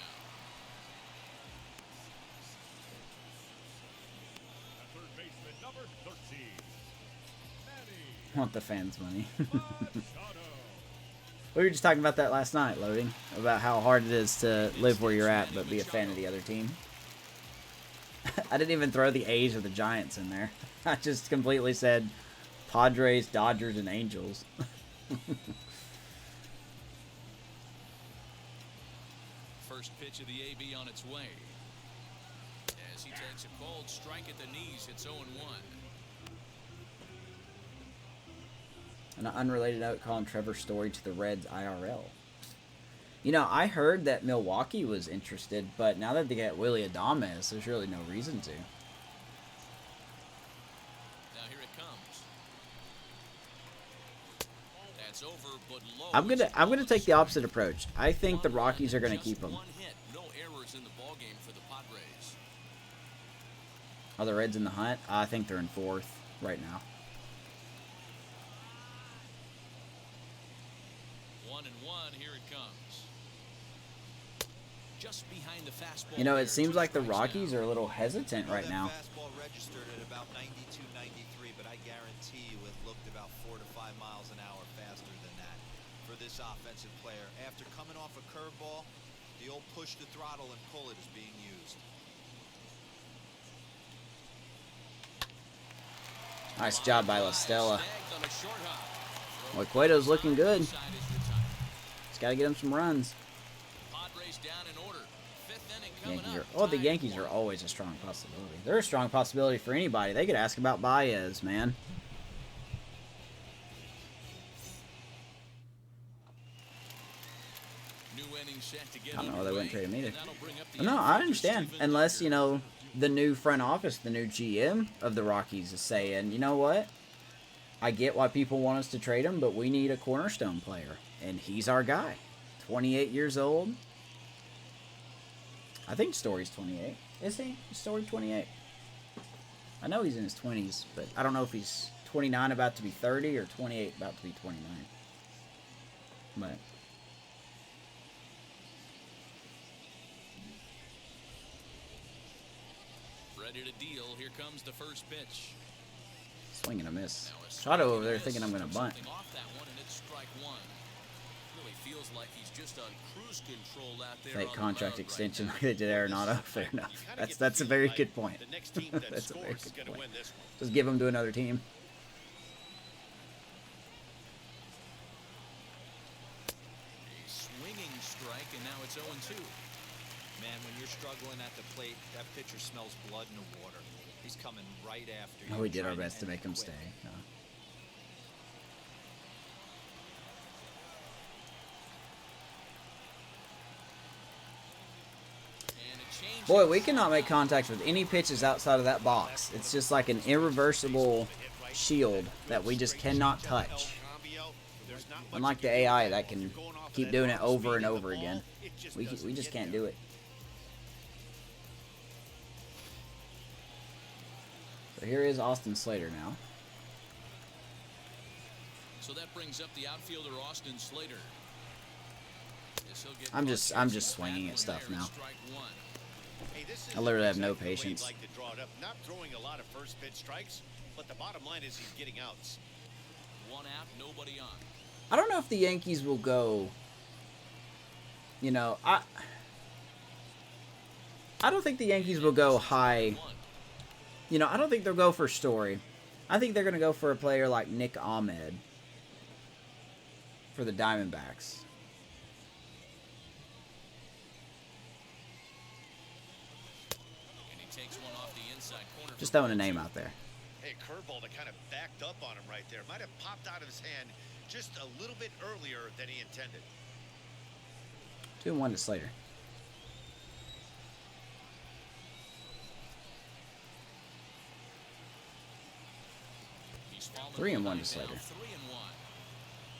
Want the fans' money. We were just talking about that last night, Loading, about how hard it is to live where you're at but be a fan of the other team. I didn't even throw the A's or the Giants in there. I just completely said Padres, Dodgers, and Angels. First pitch of the AB on its way. As he takes a cold strike at the knees, it's 0-1. On an unrelated note, calling Trevor Story to the Reds IRL. You know, I heard that Milwaukee was interested, but now that they get Willie Adames, there's really no reason to. Now here it comes. That's over, but low. I'm gonna take the opposite approach. I think the Rockies are gonna keep him. One hit, no errors in the ballgame for the Padres. Are the Reds in the hunt? I think they're in 4th right now. 1-1, here it comes. Just behind the fastball. You know, it there, seems 2 like the strikes Rockies now. are a little hesitant right now. That fastball registered at about 92, 93, but I guarantee you it looked about 4 to 5 miles an hour faster than that for this offensive player. After coming off a curveball, the old push the throttle and pull it is being used. Nice job by La Stella. Snagged on a short hop. Well, Cueto's looking good. Side is retired. Just gotta get him some runs. Padres down in order. 5th inning coming Yankees are, up. oh, the Tied Yankees are 1. always a strong possibility. They're a strong possibility for anybody. They could ask about Baez, man. New inning set to get I don't know why they wouldn't trade him either. and that'll bring up the No, I outfielder, understand. Steven Unless, Duggar. you know, the new front office, the new GM of the Rockies is saying, you know what? I get why people want us to trade him, but we need a cornerstone player. And he's our guy. 28 years old. I think Story's 28. Is he? Is Story 28? I know he's in his 20s, but I don't know if he's 29 about to be 30 or 28 about to be 29. But Ready to deal. Here comes the first pitch. swing and a miss. Now a Shadow swing over and there a thinking miss. I'm going to bunt. Something off that one, and it's strike 1. Really feels like he's just on cruise control out there. Fake on the contract mound right extension now. like they did Arenado. Fair enough. You kinda get the That's a feeling very like good point. The next team that That's a very scores is good going to point. win this one. Just give him to another team. A swinging strike, and now it's 0-2. Man, when you're struggling at the plate, that pitcher smells blood in the water. He's coming right after you. Oh, we did our trying best to end make it him quick. stay. No. And it changes. Boy, we cannot make contact with any pitches outside of that box. It's just like an irreversible shield that we just cannot touch. Unlike the AI that can keep doing it over and over again. We just can't do it. So here is Austin Slater now. So that brings up the outfielder Austin Slater. Yes, he'll get I'm close just here. swinging at stuff There is now. strike 1. Hey, this is I literally have no exactly the way he'd patience. like to draw it up. Not throwing a lot of first pitch strikes, but the bottom line is he's getting outs. 1 out, nobody on. I don't know if the Yankees will go. You know, I don't think the Yankees will go high. You know, I don't think they'll go for Story. I think they're going to go for a player like Nick Ahmed for the Diamondbacks. And he takes one off the inside corner. Just for throwing a ball name 2. out there. Hey, curveball that kind of backed up on him right there. Might have popped out of his hand just a little bit earlier than he intended. 2-1 to Slater. He's fallen 3-1 to now, Slater. 3-1.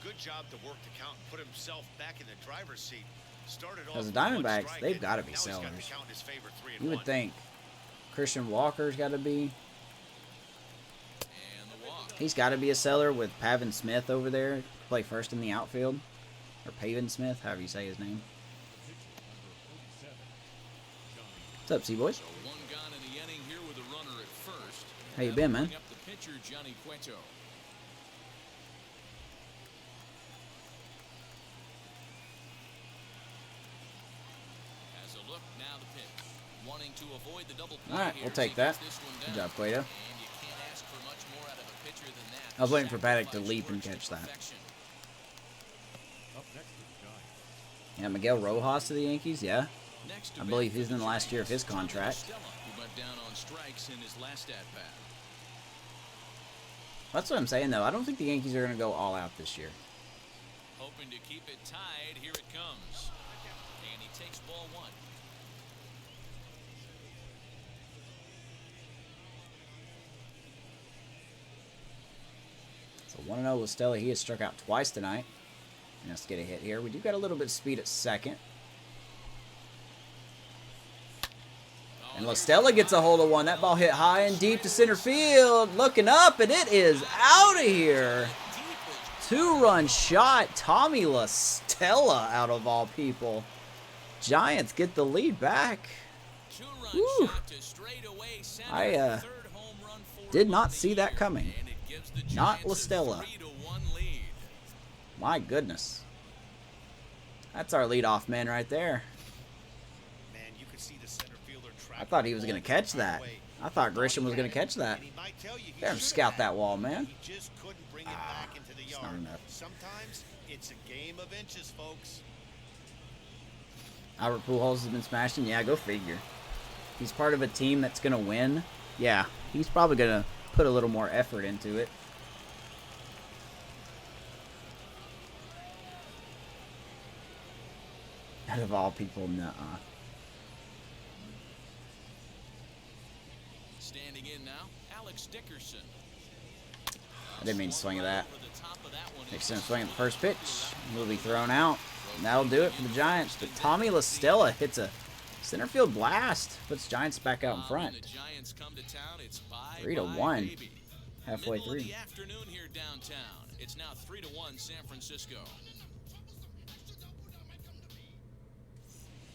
Good job to work the count and put himself back in the driver's seat. Started off As the with one Diamondbacks, strike, they've and gotta be now he's got the sellers. count in his favor, 3-1. You would think Christian Walker's got to be. And the walk. He's got to be a seller with Pavin Smith over there. Play first in the outfield. Or Pavin Smith, however you say his name. What's up, C-Boys? So one gone in the inning here with a runner at first. How you been, man? Up the pitcher, Johnny Cueto. Has a look, now the pitch. Wanting to avoid the double play. All right, here we'll as take he that. gets this one Good down. job, Cueto. And you can't ask for much more out of a pitcher than that. I was waiting for Paddock to leap and catch that. Perfection. Yeah, Miguel Rojas to the Yankees, yeah. Next to I believe bat he's in the for last year of his Giants, contract. Stella, who went down on strikes in his last at-bat. That's what I'm saying, though. I don't think the Yankees are going to go all out this year. Hoping to keep it tied. Here it comes. And he takes ball one. So 1-0 with Stella. He has struck out twice tonight. And let's get a hit here. We do got a little bit of speed at second. And LaStella gets a hold of one. That ball hit high and deep to center field. Looking up, and it is out of here. 2-run shot. Tommy LaStella, out of all people. Giants get the lead back. Woo. I did not see that coming. Not LaStella. My goodness. That's our leadoff man right there. Man, you could see the center fielder track. I thought he was going to catch that. I thought Grisham was going to catch that. There, scout that wall, man. He just couldn't bring it back into the it's not yard. enough. Sometimes it's a game of inches, folks. Albert Pujols has been smashing. Yeah, go figure. He's part of a team that's going to win. Yeah, he's probably going to put a little more effort into it. Out of all people, nuh-uh. Standing in now, Alex Dickerson. I didn't mean to swing at that. Dickerson swinging the first pitch. Will be thrown out. And that'll do it for the Giants. But Tommy LaStella hits a center field blast. Puts Giants back out in front. 3-1. Halfway through. The afternoon here downtown. It's now 3-1 San Francisco.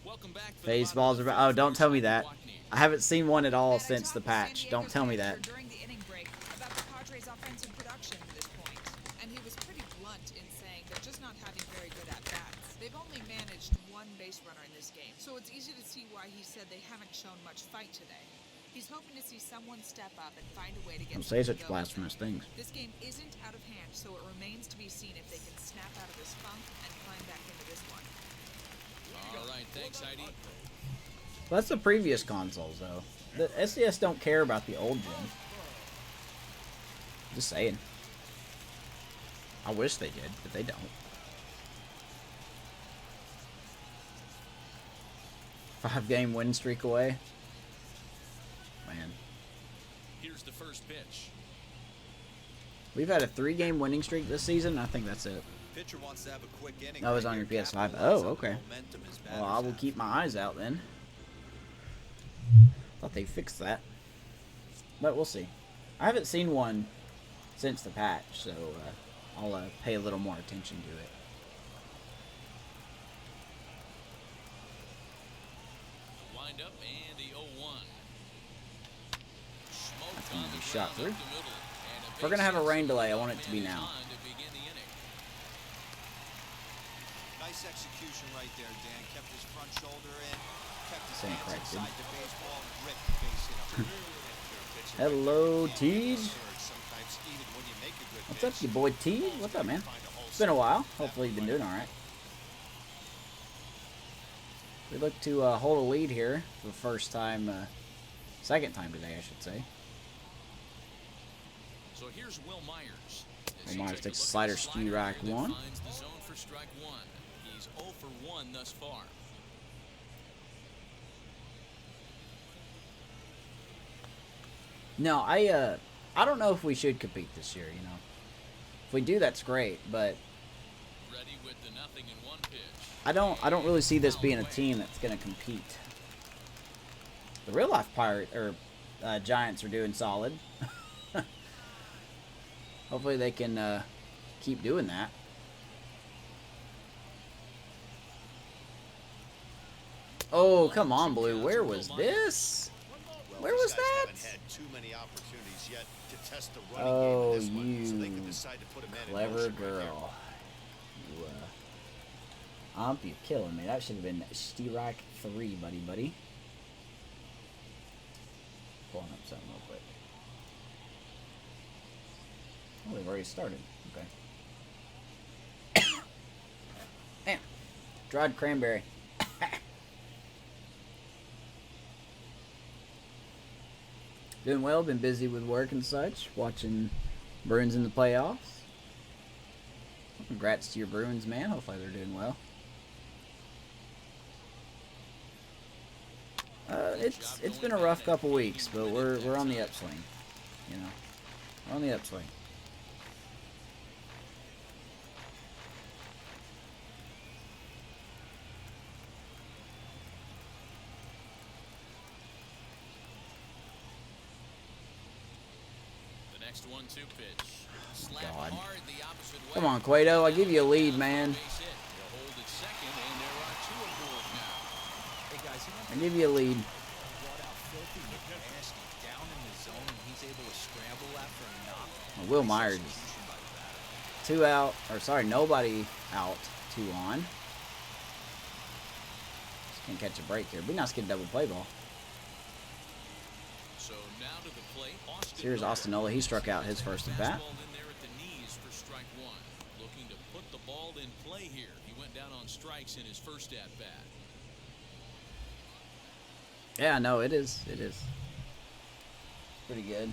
Welcome back. Baseballs are... Oh, don't tell me that. I haven't seen one at all since the patch. Don't tell me that. During the inning break about the Padres' offensive production to this point, and he was pretty blunt in saying they're just not having very good at-bats. They've only managed one base runner in this game, so it's easy to see why he said they haven't shown much fight today. He's hoping to see someone step up and find a way to get Don't say such something going. blasphemous things. This game isn't out of hand, so it remains to be seen if they can snap out of this funk and climb back into this one. All right, thanks, Heidi. Well, that's the previous consoles, though. The SDS don't care about the old gen. Just saying. I wish they did, but they don't. Five-game win streak away. Man. Here's the first pitch. We've had a 3-game winning streak this season. I think that's it. Pitcher wants to have a quick inning. That was on your PS5. Oh, okay. Momentum his Well, batters I will have. keep my eyes out then. Thought they fixed that. But we'll see. I haven't seen one since the patch, so I'll pay a little more attention to it. Wind up and the 0-1. That's going to be shot through. If we're going to have a rain delay, I want it to be now. Nice execution right there, Dan. Kept his front shoulder in, kept his Same hands correct, inside dude. the baseball, and ripped the base hit up. Hello, Teej. Sometimes even when you make a good What's up, pitch, you boy Teej? What's up, man? It's been a while. Hopefully you've been doing alright. We look to hold a lead here for the first time, second time today, I should say. So here's Will Myers. Will Myers takes a slider, strike one. Finds the zone for strike one. He's 0 for 1 thus far. No, I don't know if we should compete this year, you know. If we do, that's great, but Ready with the 0-1 pitch. I don't really see this being a team that's going to compete. The real life Giants are doing solid. Hopefully they can keep doing that. Oh, come on, Blue. Where was this? Where was that? Oh, you clever girl. You, you're killing me. That should have been strike 3, buddy. Pulling up something real quick. Oh, they've already started. Okay. Damn. Dried cranberry. Doing well. Been busy with work and such. Watching Bruins in the playoffs. Congrats to your Bruins, man. Hopefully they're doing well. It's been a rough couple weeks, but we're on the upswing. You know, we're on the upswing. The next 1-2 pitch. Slap God. hard the opposite way. Come on, Cueto. I give you a lead, man. I give you a lead. Will Myers. 2 out, or sorry, nobody out. 2 on. Just can't catch a break here. Be nice to get a double play ball. So now to the plate, Here's Ostinola. He struck out his first at bat. Looking to put the ball in play here. He went down on strikes in his first at bat. Yeah, no, it is. It is. Pretty good.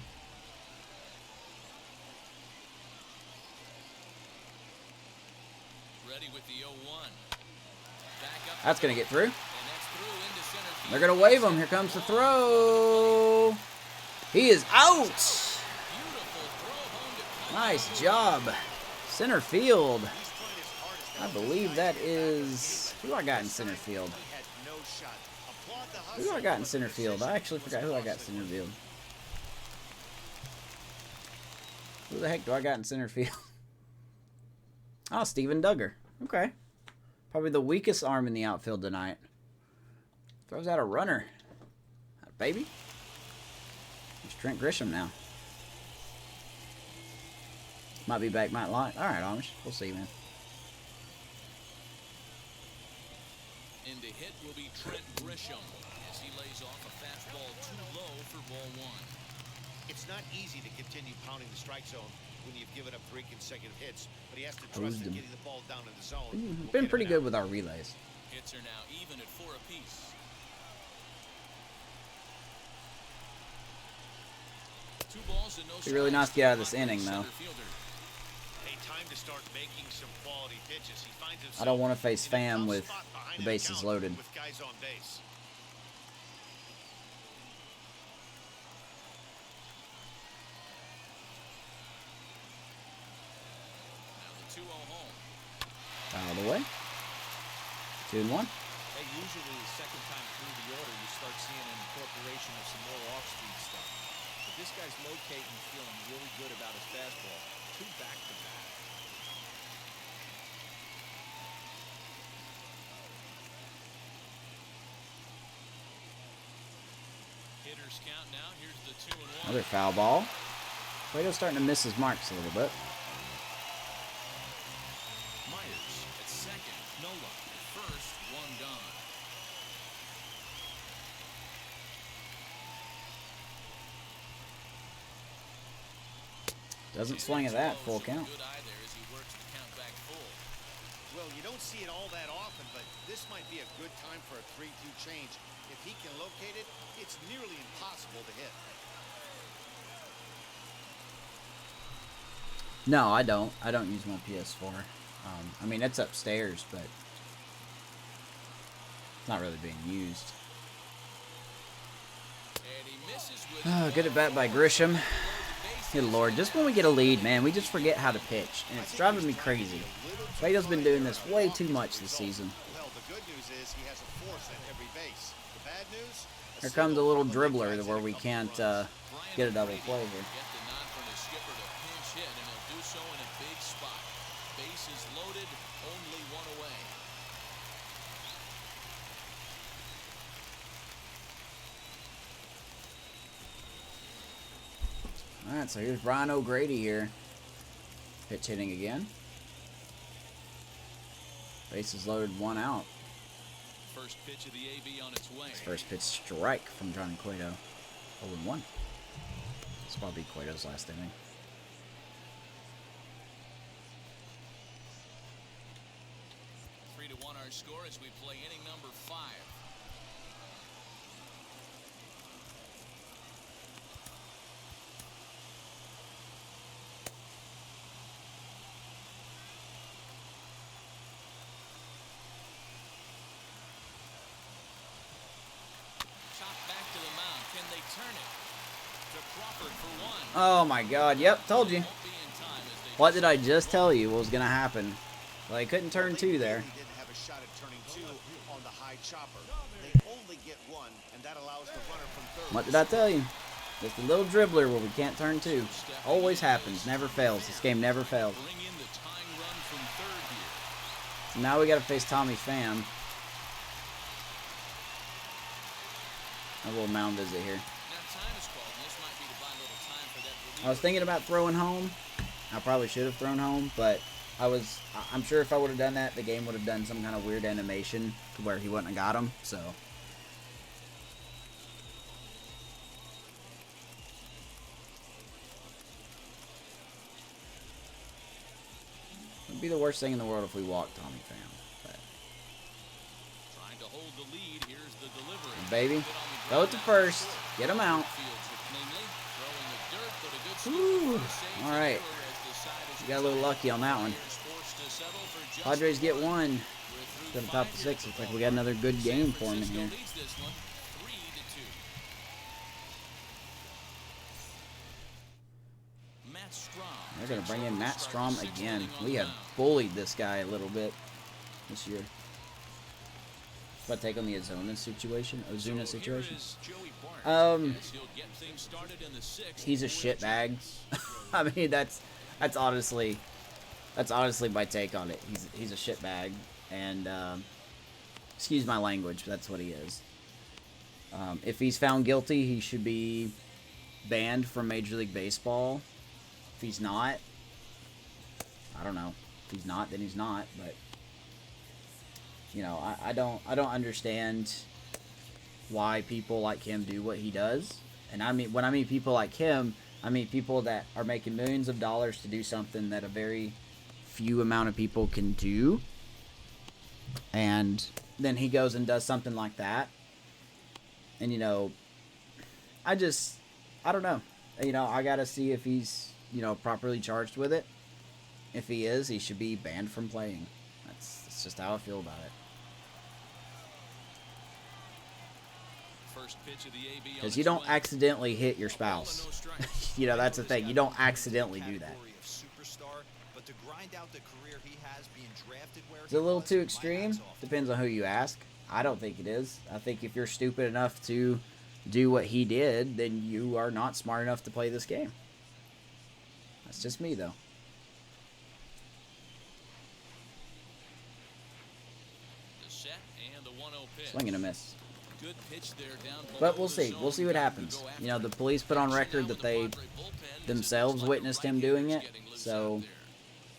Ready with the 0-1. That's going to get through. They're going to wave him. Here comes the throw. He is out. Nice job. Center field. I believe that is... Who I got in center field? Who do I got in center field? I actually forgot who I got in center field. Who the heck do I got in center field? Oh, Steven Duggar. Okay. Probably the weakest arm in the outfield tonight. Throws out a runner. Baby. It's Trent Grisham now. Might be back, might not. Alright, Amish. We'll see, man. And the hit will be Trent Grisham as he lays off a fastball too low for ball 1. It's not easy to continue pounding the strike zone when you've given up 3 consecutive hits, but he has to trust that getting the ball down in the zone. We've been pretty good with our relays. Hits are now even at 4 apiece. It'd be really nice to get out of this inning, though. Time to start making some quality pitches. He finds himself I don't want to face Pham with the bases loaded. With guys on base. Now the 2-0 home. Out of the way. 2-1. Hey, usually the second time through the order, you start seeing an incorporation of some more off-speed stuff. But this guy's locating, feeling really good about his fastball. 2 back-to-back. Hitters count now. Here's the 2-1. Another foul ball. Cueto's starting to miss his marks a little bit. Myers at second. Nola at first. 1 gone. Doesn't swing at that. Full count. Good eye there as he works the count back full. Well, you don't see it all that often, but this might be a good time for a 3-2 change. If he can locate it, it's nearly impossible to hit. No, I don't. I don't use my PS4. I mean, it's upstairs, but it's not really being used. And he misses with Good at bat by Grisham. Good Lord, just when we get a lead, man, we just forget how to pitch, and it's driving me crazy. Cueto's been doing this way too much this season. Well, the good news news is he has a force at every base. The bad news? Here comes a little dribbler where we can't get a double play here. Get the nod from his skipper to pinch hit, and he'll do so in a big spot. Bases loaded, only one away. All right, so here's Brian O'Grady here. Pitch hitting again. Bases loaded, one out. First pitch of the AB on its way. First pitch strike from Johnny Cueto. 0-1. It's probably Cueto's last inning. Three to 1 our score as we play inning number 5. Oh my god, yep, told you. What did I just tell you what was going to happen? Well, he couldn't turn 2 there. He didn't have a shot at turning 2 on the high chopper. They only get 1, and that allows the runner from third. What did I tell you? Just a little dribbler where we can't turn 2. Always happens, never fails. This game never fails. So now we got to face Tommy Pham. A little mound visit here. I was thinking about throwing home. I probably should have thrown home, but I'm sure if I would have done that, the game would have done some kind of weird animation to where he wouldn't have got him, so. It would be the worst thing in the world if we walked Tommy Pham. But. Trying to hold the lead. Here's the delivery. Baby, go to first. Get him out. Woo. All right. We got a little lucky on that one. Padres get 1 to the top of 6. Looks like we got another good game for him in here. They're going to bring in Matt Strom again. We have bullied this guy a little bit this year. But take on the Ozuna situation. He's a shitbag. I mean, that's honestly my take on it. He's a shitbag, and excuse my language, but that's what he is. If he's found guilty, he should be banned from Major League Baseball. If he's not, I don't know. If he's not, then he's not. But you know, I don't understand why people like him do what he does. And I mean, when I mean people like him, I mean people that are making millions of dollars to do something that a very few amount of people can do. And then he goes and does something like that. And, you know, I don't know. You know, I got to see if he's, you know, properly charged with it. If he is, he should be banned from playing. That's just how I feel about it. Because you don't accidentally hit your spouse. You know, that's the thing. You don't accidentally do that. Is it a little too extreme? Depends on who you ask. I don't think it is. I think if you're stupid enough to do what he did, then you are not smart enough to play this game. That's just me, though. Swing and a miss. But we'll see. We'll see what happens. You know, the police put on record that they themselves witnessed him doing it. So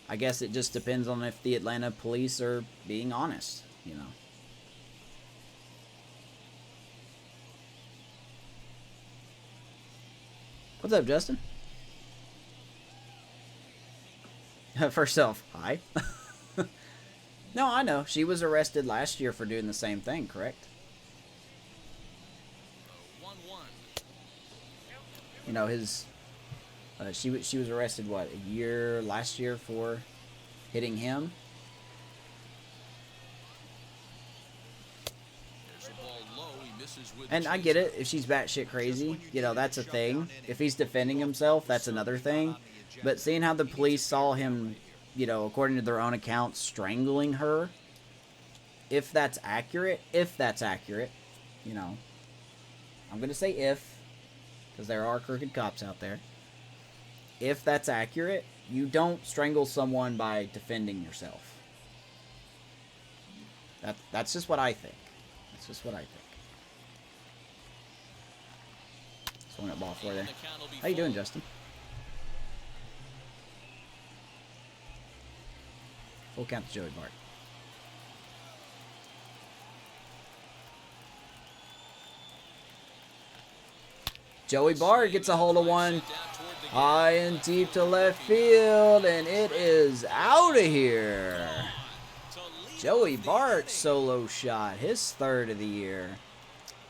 I guess it just depends on if the Atlanta police are being honest, you know. What's up, Justin? First off, hi. No, I know. She was arrested last year for doing the same thing, correct? You know, she was arrested, what, last year for hitting him? And I get it, if she's batshit crazy, you know, that's a thing. If he's defending himself, that's another thing. But seeing how the police saw him, you know, according to their own accounts, strangling her, if that's accurate, you know, I'm going to say if, because there are crooked cops out there. If that's accurate, you don't strangle someone by defending yourself. That's just what I think. That's just what I think. Swing that ball for there. How you doing, Justin? Full count to Joey Bart. Joey Bart gets a hold of one. High and deep to left field, and it is out of here. Joey Bart solo shot, his third of the year.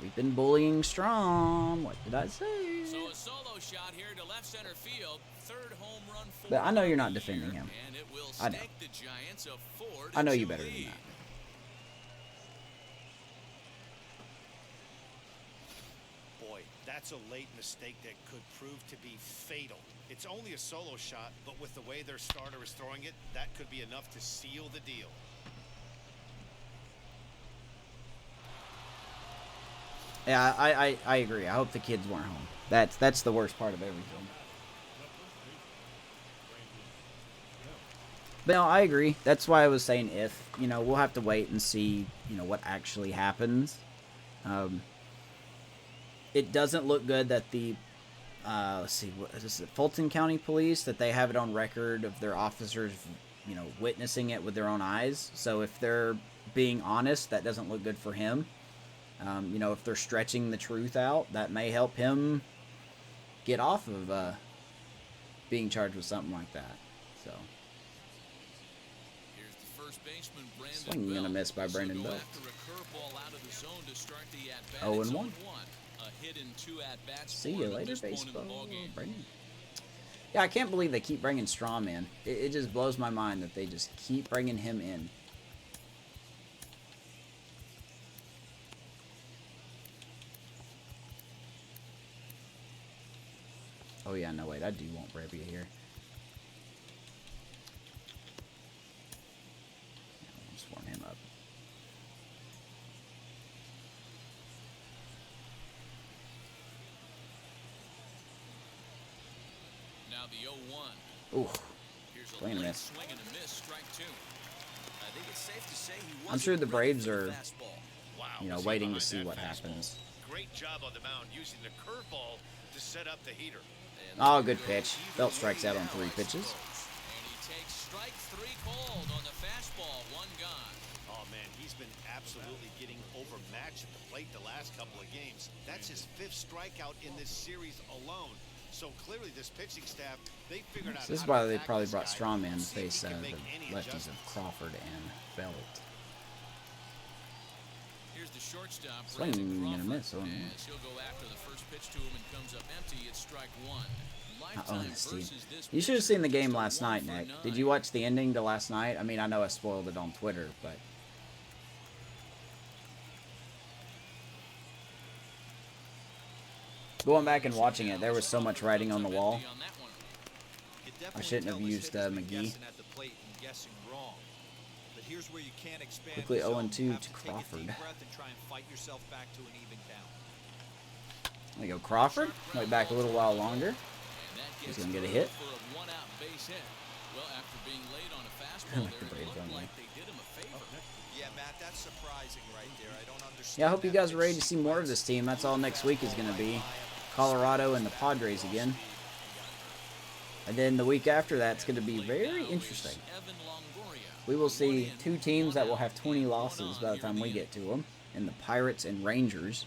We've been bullying Strom. What did I say? So a solo shot here to left center field. Third home run for But I know you're not defending him. and it will I know. stake the Giants a 4-2 I know you better than lead. that. Boy, that's a late mistake that could prove to be fatal. It's only a solo shot, but with the way their starter is throwing it, that could be enough to seal the deal. Yeah, I agree. I hope the kids weren't home. That's the worst part of everything. But no, I agree. That's why I was saying if. You know, we'll have to wait and see, you know, what actually happens. It doesn't look good that the, let's see, what is it, Fulton County Police, that they have it on record of their officers, you know, witnessing it with their own eyes. So if they're being honest, that doesn't look good for him. You know, if they're stretching the truth out, that may help him get off of being charged with something like that. So, Here's the first baseman, Brandon swinging and a Belt. miss by Brandon He'll go Belt. after a curveball out of the zone to start the at-bat. 0-1. It's 0-1. A hit in 2 at-bats See for you him at later, this point in the baseball. ballgame. Brandon. Yeah, I can't believe they keep bringing Strom in. It just blows my mind that they just keep bringing him in. Oh yeah, no wait, I do want Bravia here. Yeah, let's warm him up. Now the 0-1. Ooh, Here's a swing and a late miss. swing and a miss, strike 2. I think it's safe to say he I'm sure the wasn't ready Braves for the are, fastball. Wow, you know, was he waiting to behind see that what fastball? happens. Great job on the mound using the curveball to set up the heater. And Oh, there good goes pitch. either Belt strikes way out on now, 3 I pitches. suppose. And he takes strike 3 cold on the fastball. 1 gone. Oh man, he's been absolutely getting overmatched at the plate the last couple of games. That's his 5th strikeout in this series alone. So clearly this pitching staff, they figured out. This is how to why they attack probably this brought guy. Strom in to See if face he can make the any lefties of adjustments. Crawford and Belt. Here's the shortstop, Swing Brandon and a Crawford, miss, 0-1. as he'll go after the first pitch to him and comes up empty. It's strike 1. Oh, Lifetime Steve. versus this You should have seen the pitcher, game just a last 1 night, for Nick. 9. Did you watch the ending to last night? I mean, I know I spoiled it on Twitter, but... Going back and watching it, there was so much writing on the wall. On that one. You definitely I shouldn't have tell this used, hitter's been McGee. guessing at the plate and guessing wrong. But here's where you can't expand Quickly the zone. 0-2 You have to take a Crawford. deep breath and try and fight yourself back to an even count. There you go, Crawford. Wait back a little while longer. And that He's gets gonna get a through hit. for a 1-out base hit. Well, after being late on a fastball Like the there, it Braves looked only. like they did him a favor. Yeah, Matt, that's surprising right there. I don't understand. Yeah, I hope you that guys are pitch ready to see more of this team. That's all next week is going to be. Colorado and the Padres again. And then the week after that's going to be very interesting. Evan Longoria. We will see 2 teams that will have 20 losses by the time we get to them. And the Pirates and Rangers.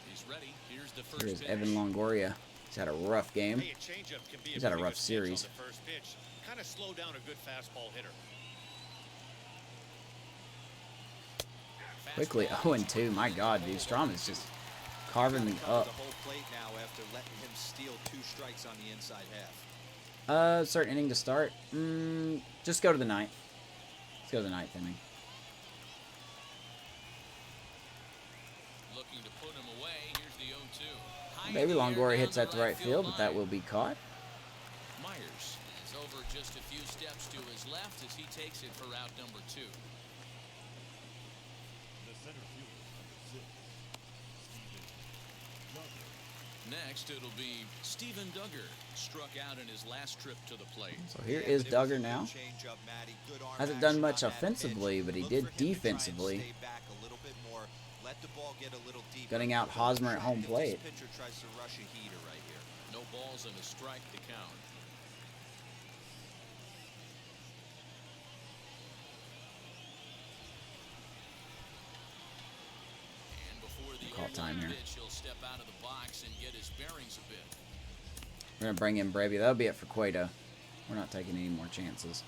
He's ready. Here's the first Here's pitch. Evan Longoria. He's had a rough game. Hey, a changeup can be He's a had a pretty rough good pitch series. on the first pitch. Kind of slow down a good fastball hitter. Quickly 0-2. My God, dude. Strom is just carving me Cover up. the whole plate now after letting him steal 2 strikes on the inside half. Certain inning to start. Just go to the 9th. Let's go to the 9th inning. Looking to put him away. Here's the 0-2. High Maybe in the air Longoria down hits the at the right field, but that line. will be caught. Myers is 0 over just a few steps to his left as he takes it for out number 2. Next, it'll be Steven Duggar, struck out in his last trip to the plate. So here is Duggar now. Hasn't done much offensively, but he did defensively. Gutting out Hosmer at home plate. No balls and a strike to count. Call time here. He'll step out of the box and get his bearings a bit. We're going to bring in Brady. That'll be it for Cueto. We're not taking any more chances.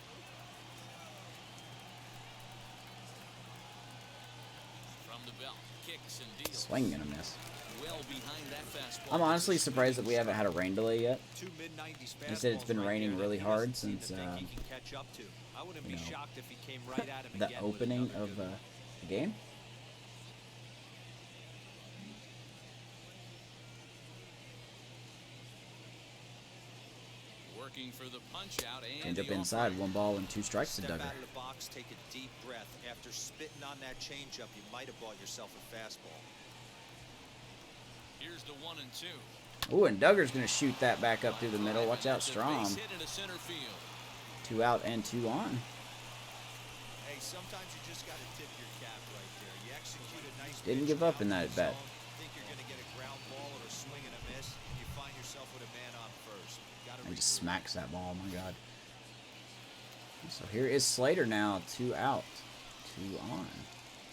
From the belt, kicks and deals. Swing and a miss. Well behind that fastball. I'm honestly surprised that we haven't had a rain delay yet. He said it's been raining really hard since the opening of the game. Working for the punch out and Change up inside, 1 ball and 2 strikes to Duggar. Out of the box, take a deep breath. After spitting on that changeup, you might have bought yourself a fastball. Here's the 1 and 2. Ooh, and Duggar's going to shoot that back up through the middle. Watch out, Strom. 2 out and 2 on. Hey, sometimes you just got to tip your cap right there. You execute a nice Didn't give up in that at bat. Think you're going to get a ground ball or a swing and a miss, and you find yourself with a man on first. And just smacks that ball. Oh my God. So here is Slater now. 2 out, 2 on.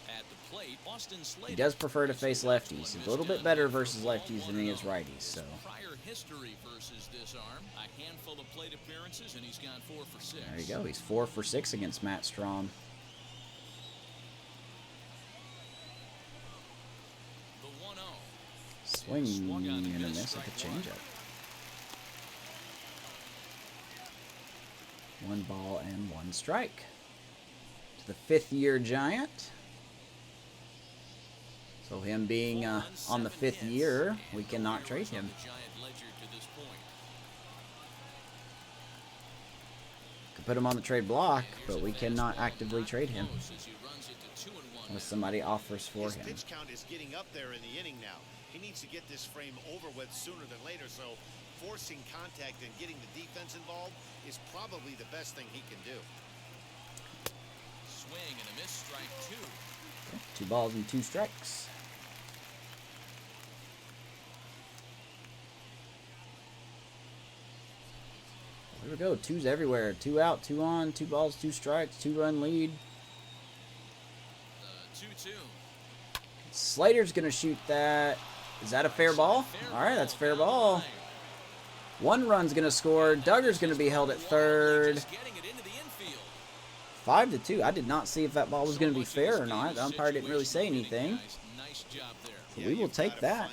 At the plate, Austin Slater. He does prefer to face lefties. He's a little bit better versus lefties than he is righties. So Prior history versus this arm, a handful of plate appearances, and he's gone 4 for 6. there you go. He's 4 for 6 against Matt Strom. The 1-0. Swing and a miss at the changeup. 1 ball and 1 strike. To the 5th-year Giant. So him being on the 5th year, we cannot trade him. Could put him on the trade block, but we cannot actively trade him unless somebody offers for His him. pitch count is getting up there in the inning now. He needs to get this frame over with sooner than later, so forcing contact and getting the defense involved is probably the best thing he can do. Swing and a miss, strike 2. 2 balls and 2 strikes. There we go. 2s everywhere. 2 out, 2 on, 2 balls, 2 strikes, 2-run lead. 2-2. Slater's going to shoot that. Is that a fair ball? All right, that's fair ball. 1 run's going to score. Duggar's going to be held at 3rd. 5-2. I did not see if that ball was going to be fair or not. The umpire didn't really say anything. So we will take that.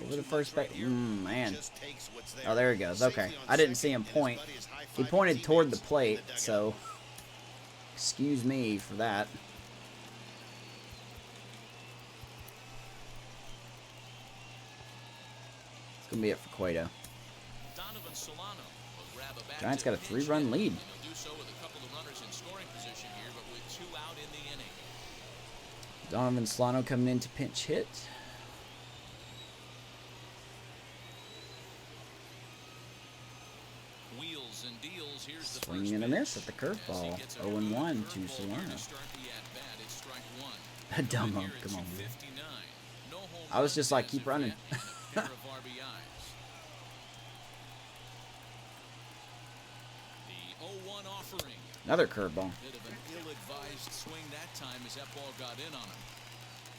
Over the first base. Man. Oh, there he goes. Okay. I didn't see him point. He pointed toward the plate, so excuse me for that. It's going to be it for Cueto. Giants got a 3-run lead. Donovan Solano coming in to pinch hit. Swing and a miss at the curveball. 0-1 to Solano. Dumb up. Come on, man. I was just like, keep running. Another curveball. Ill-advised swing that time as that ball got in on him.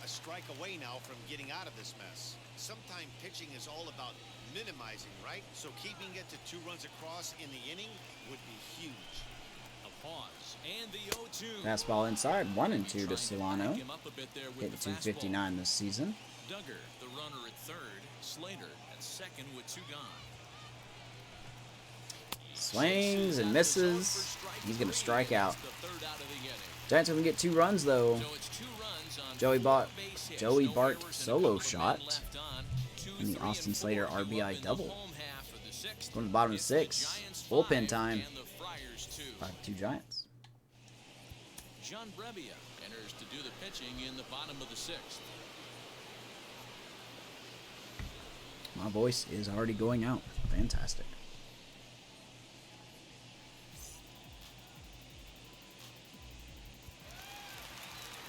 A strike away now from getting out of this mess. Sometimes pitching is all about minimizing, right? So keeping it to 2 runs across in the inning would be huge. A pause and the 0-2. Fastball inside, 1-2 to Solano. Hitting .259 this season. Duggar, the runner at 3rd. Slater at 2nd with 2 gone. Swings and misses. He's going to strike out. Giants are going to get 2 runs, though. Joey Bart solo shot. And the Austin Slater RBI double. Home half of the sixth. Going to the bottom of It's 6. the Giants Bullpen 5 time. and the Friars 2. 5-2 Giants. John Brebbia enters to do the pitching in the bottom of the 6th. My voice is already going out. Fantastic.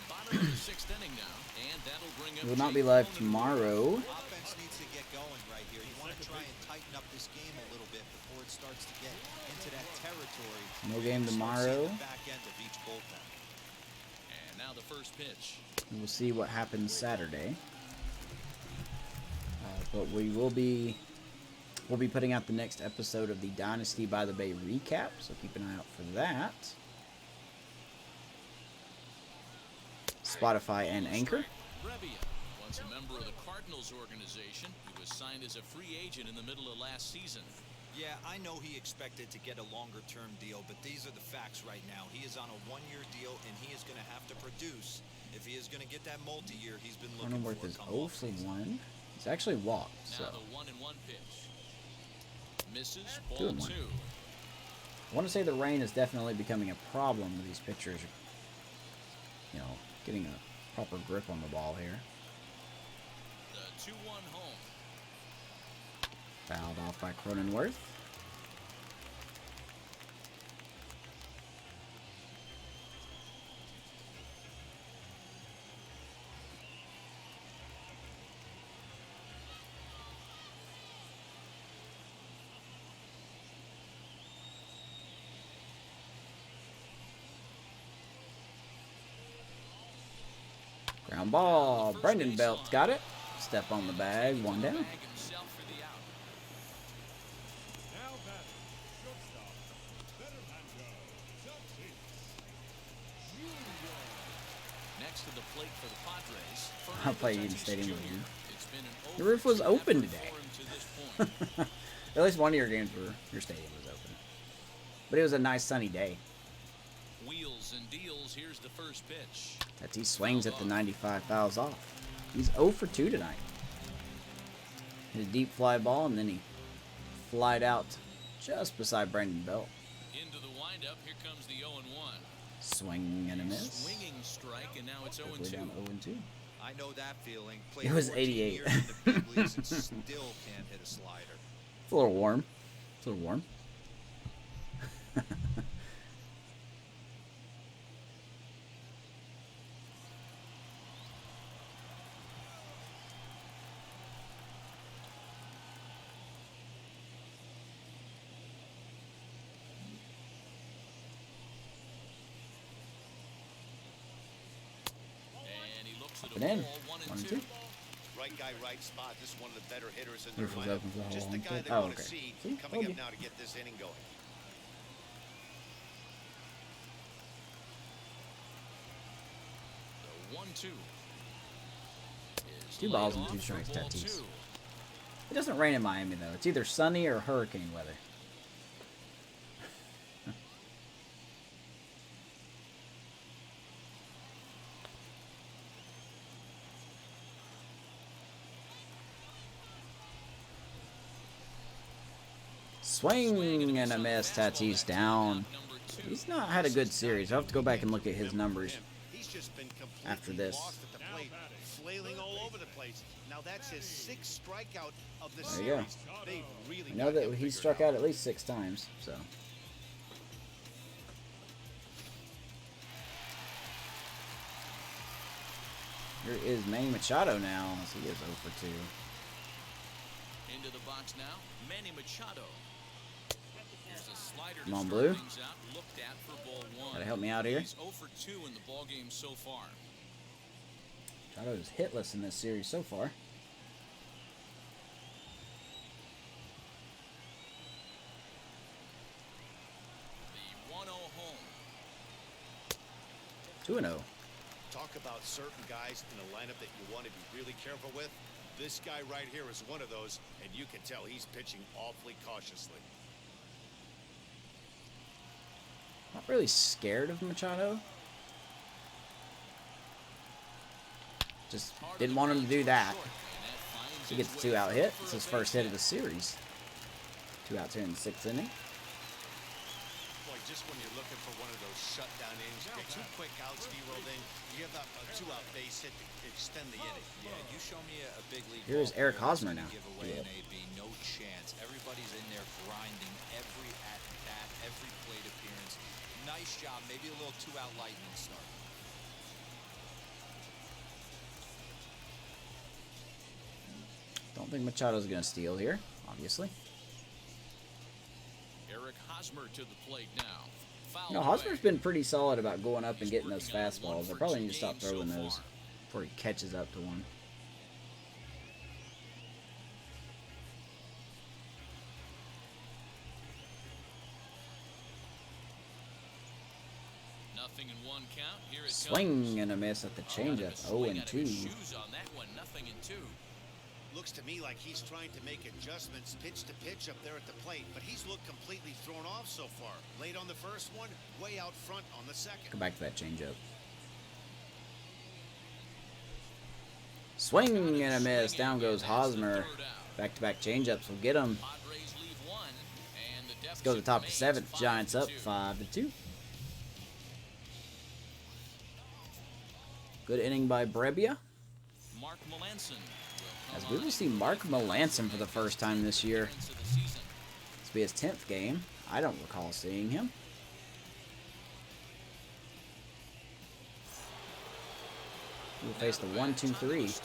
Bottom of the 6th inning now, and that'll bring up It will not be Jake live Cronenworth. tomorrow. Offense needs to get going right here. You want to try and tighten up this game a little bit before it starts to get into that territory. No game Start seeing tomorrow. the back end of each bullpen. And now the first pitch. We'll see what happens Saturday. But we'll be putting out the next episode of the Dynasty by the Bay recap, so keep an eye out for that. Spotify and Anchor. Brebbia, once a member of the Cardinals organization, he was signed as a free agent in the middle of last season. Yeah, I know he expected to get a longer-term deal, but these are the facts right now. He is on a one-year deal, and he is going to have to produce if he is going to get that multi-year he's been looking Cronenworth for. is come 0 off for season. 1. He's actually walked, so Now the 1-1 pitch. Misses, 2 ball and 1. 2. I want to say the rain is definitely becoming a problem with these pitchers. You know, getting a proper grip on the ball here. The 2-1 home. Fouled off by Cronenworth. Ground ball. Brendan Belt's got it. Step on the bag. 1 down. Bag himself for the out. Now batting, shortstop, Fernando Tatis Jr. Next to the plate for the Padres. I'll play you in the Tatis stadium Jr. with you. It's been an The roof was overall open effort today. for him to this point. At least one of your games were your stadium was open. But it was a nice sunny day. Wheels and deals. Here's the first pitch. Tatis swings at the 95, fouls off. He's 0 for 2 tonight. Hit a deep fly ball, and then he flied out just beside Brendan Belt. Into the windup. Here comes the 0-1. Swing and a miss. Swinging strike, and now it's Quickly 0-2. down 0-2. I know that feeling. It was 14 88. years in the big leagues and still can't hit a slider. It's a little warm. It's a little warm. And he looks at Up and a in. ball. 1 1 and and 2. 2. Right guy, right spot. This is one of the better hitters in the Roof was lineup. open for the Just whole the one. guy they Oh, want to okay. see See? coming Told up you. now to get this inning going. The 1-2. 2 balls and 2 strikes, Tatis. It doesn't rain in Miami, though. It's either sunny or hurricane weather. Swing and a miss. Tatis down. He's not had a good series. I'll have to go back and look at his numbers. He's just been completely After this. lost at the plate, flailing all over the place. Now that's his 6th strikeout of the There you go. series. They really I know got that him he figured struck out at least 6 times, so. Here is Manny Machado now, as he is 0 for 2. Into the box now, Manny Machado. Here's a slider Come on, to Blue. start things out. Looked at for ball 1. Gotta help me out here. He's 0 for 2 in the ball game so far. Machado is hitless in this series so far. The 1-0 home. 2-0. Talk about certain guys in the lineup that you want to be really careful with. This guy right here is one of those, and you can tell he's pitching awfully cautiously. Not really scared of Machado. Just didn't want him to do that. He gets 2 out hit. It's his first hit of the series. 2 outs here in the 6th inning. Boy, just when you're looking for one of those shutdown innings, you get 2 quick outs, D-rolled in, you have a 2-out base hit to extend the inning. Yeah, you show me a big league. Here's ball Eric player that's Hosmer gonna now. Give away an AB, no chance. Everybody's in there grinding every at bat, every plate appearance. Nice job. Maybe a little 2-out lightning start. Don't think Machado's going to steal here, obviously. Eric Hosmer to the plate now. Foul You know, away. Hosmer's been pretty solid about going up and getting those fastballs. I probably need to stop throwing those before he catches up to one. Nothing in 1 count. Here it Swing comes. and a miss at the Oh, out of changeup. his 0 swing, and out of his 2. shoes on that one. Nothing in 2. Looks to me like he's trying to make adjustments pitch to pitch up there at the plate, but he's looked completely thrown off so far. Late on the first one, way out front on the second. Go back to that changeup. Swing and a miss. Down goes Hosmer. Back-to-back changeups will get him. Padres leave 1, and the Let's go to the top of the 7th. Giants up 5-2. Good inning by Brebbia. Mark Melanson will As come we will on see in Mark for Melanson for the first time this year. appearance of the season. This will be his 10th game. I don't recall seeing him. We'll face the 1-2-3. Stella is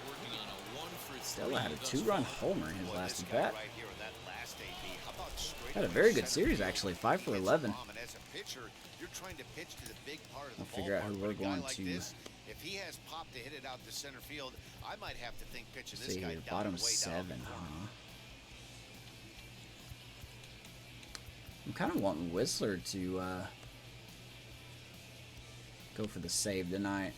working on a 1-for-3 Stella had a thus 2-run far. homer in his Boy, last this at guy bat. right here in that last AB, how about straight Had a up very the good center series, field? actually, 5 for He hits 11. a bomb, and as a pitcher, you're trying to pitch to the big part of the We'll figure out who ballpark. we're With a guy going like to this, if he has pop to hit it out to center field, I might have to think pitching Let's this see guy here, down bottom way down 7, the corner. huh? I'm kind of wanting Whistler to go for the save tonight.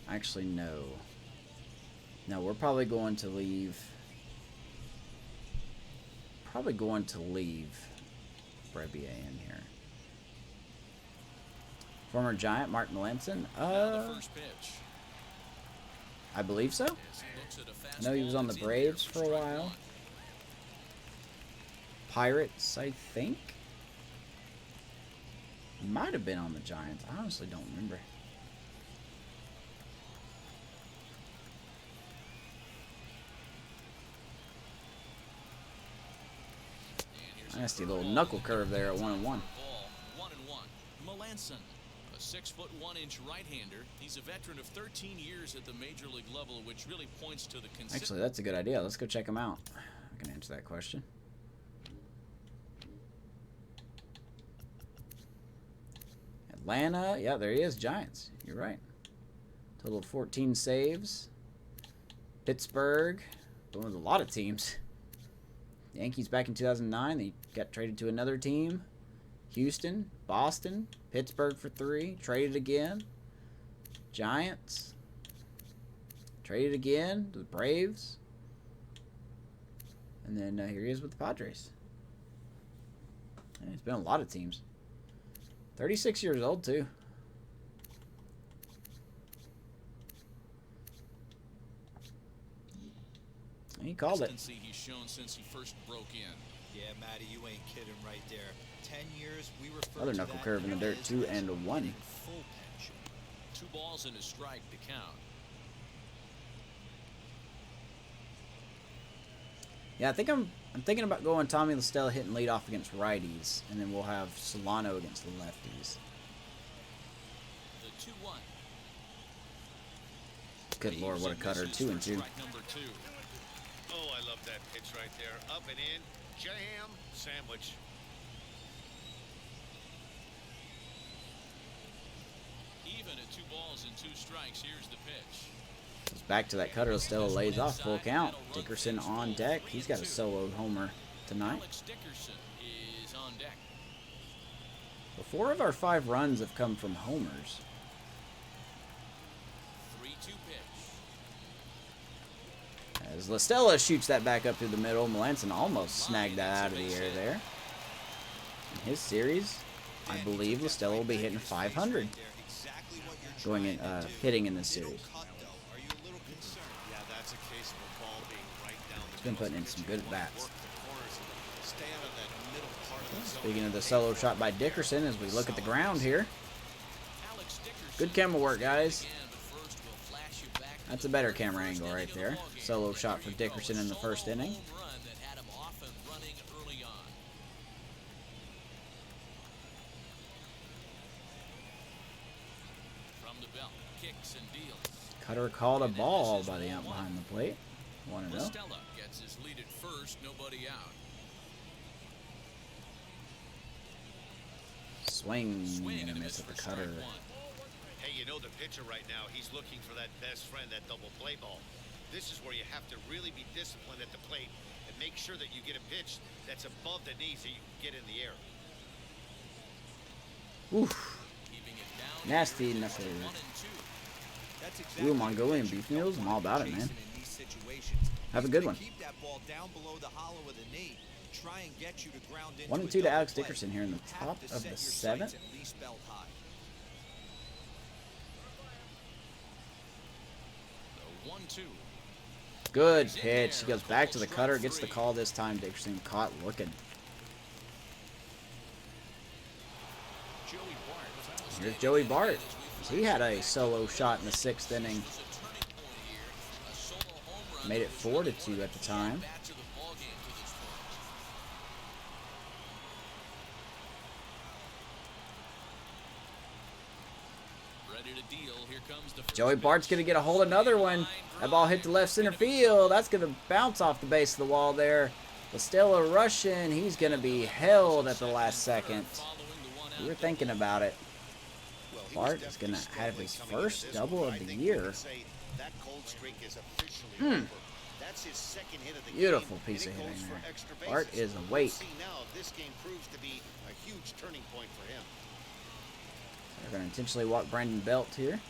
Actually, no. No, we're probably going to leave. Probably going to leave Brebbia in here. Former Giant Mark Melanson. Now the first pitch. I believe so. As he looks at a I know he was fastball on the that's in there Braves for a strike while. 1. Pirates, I think. Might have been on the Giants. I honestly don't remember. And here's a Nasty little curveball. knuckle curve there at 1-1. Ball, 1-1. Melanson, a 6'1" right-hander. He's a veteran of 13 years at the major league level, which really points to the consistency. Actually, that's a good idea. Let's go check him out. I can answer that question. Atlanta. Yeah, there he is. Giants. You're right. Total of 14 saves. Pittsburgh. Been with a lot of teams. Yankees back in 2009. They got traded to another team. Houston. Boston. Pittsburgh for 3. Traded again. Giants. Traded again to the Braves. And then here he is with the Padres. And it's been a lot of teams. 36 years old, too. He called it. Consistency he's shown since he first broke in. Yeah, Matty, you ain't kidding right there. 10 years, we refer Another to knuckle that curve in the dirt, as 2 and a 1. hitting full pension. 2 balls and a strike to count. Yeah, I think I'm thinking about going Tommy La Stella hitting leadoff against righties, and then we'll have Solano against the lefties. The 2-1. Good lord, what a cutter! 2 and 2. Strike number 2. Oh, I love that pitch right there. Up and in. Jam sandwich. Even at 2 balls and 2 strikes, here's the pitch. It's back to that cutter. La Stella lays off full count. Dickerson on deck. He's got a solo homer tonight. Alex Dickerson is on deck. Well, 4 of our 5 runs have come from homers. 3-2 pitch. As LaStella shoots that back up through the middle, Melanson almost snagged that out of the air there. In his series, I believe LaStella will be hitting 500 going in, hitting in this series. He's been putting in some good at-bats. Speaking of the solo shot by Dickerson, as we look at the ground here. Good camera work, guys. That's a better camera angle right there. Solo shot for Dickerson in the first inning. Cutter called a ball by the ump behind the plate. 1-0. Gets his lead at first, nobody out. Swing and a miss at the cutter. Hey, you know the pitcher right now, he's looking for that best friend, that double play ball. This is where you have to really be disciplined at the plate and make sure that you get a pitch that's above the knees that you can get in the air. Oof. Nasty knuckle. Ooh, Mongolian beef noodles. I'm all about it, man. Have a good one. 1-2 to Alex Dickerson here in the top of the 7th. Good pitch. He goes back to the cutter. Gets the call this time. Dickerson caught looking. Here's Joey Bart. He had a solo shot in the 6th inning. Made it 4-2 at the time. Joey Bart's going to get a hold of another one. That ball hit the left center field. That's going to bounce off the base of the wall there. LaStella rushing. He's going to be held at the last second. We were thinking about it. Bart is going to have his first double of the year. Beautiful piece of hitting there. Bart is awake. They're going to intentionally walk Brandon Belt here.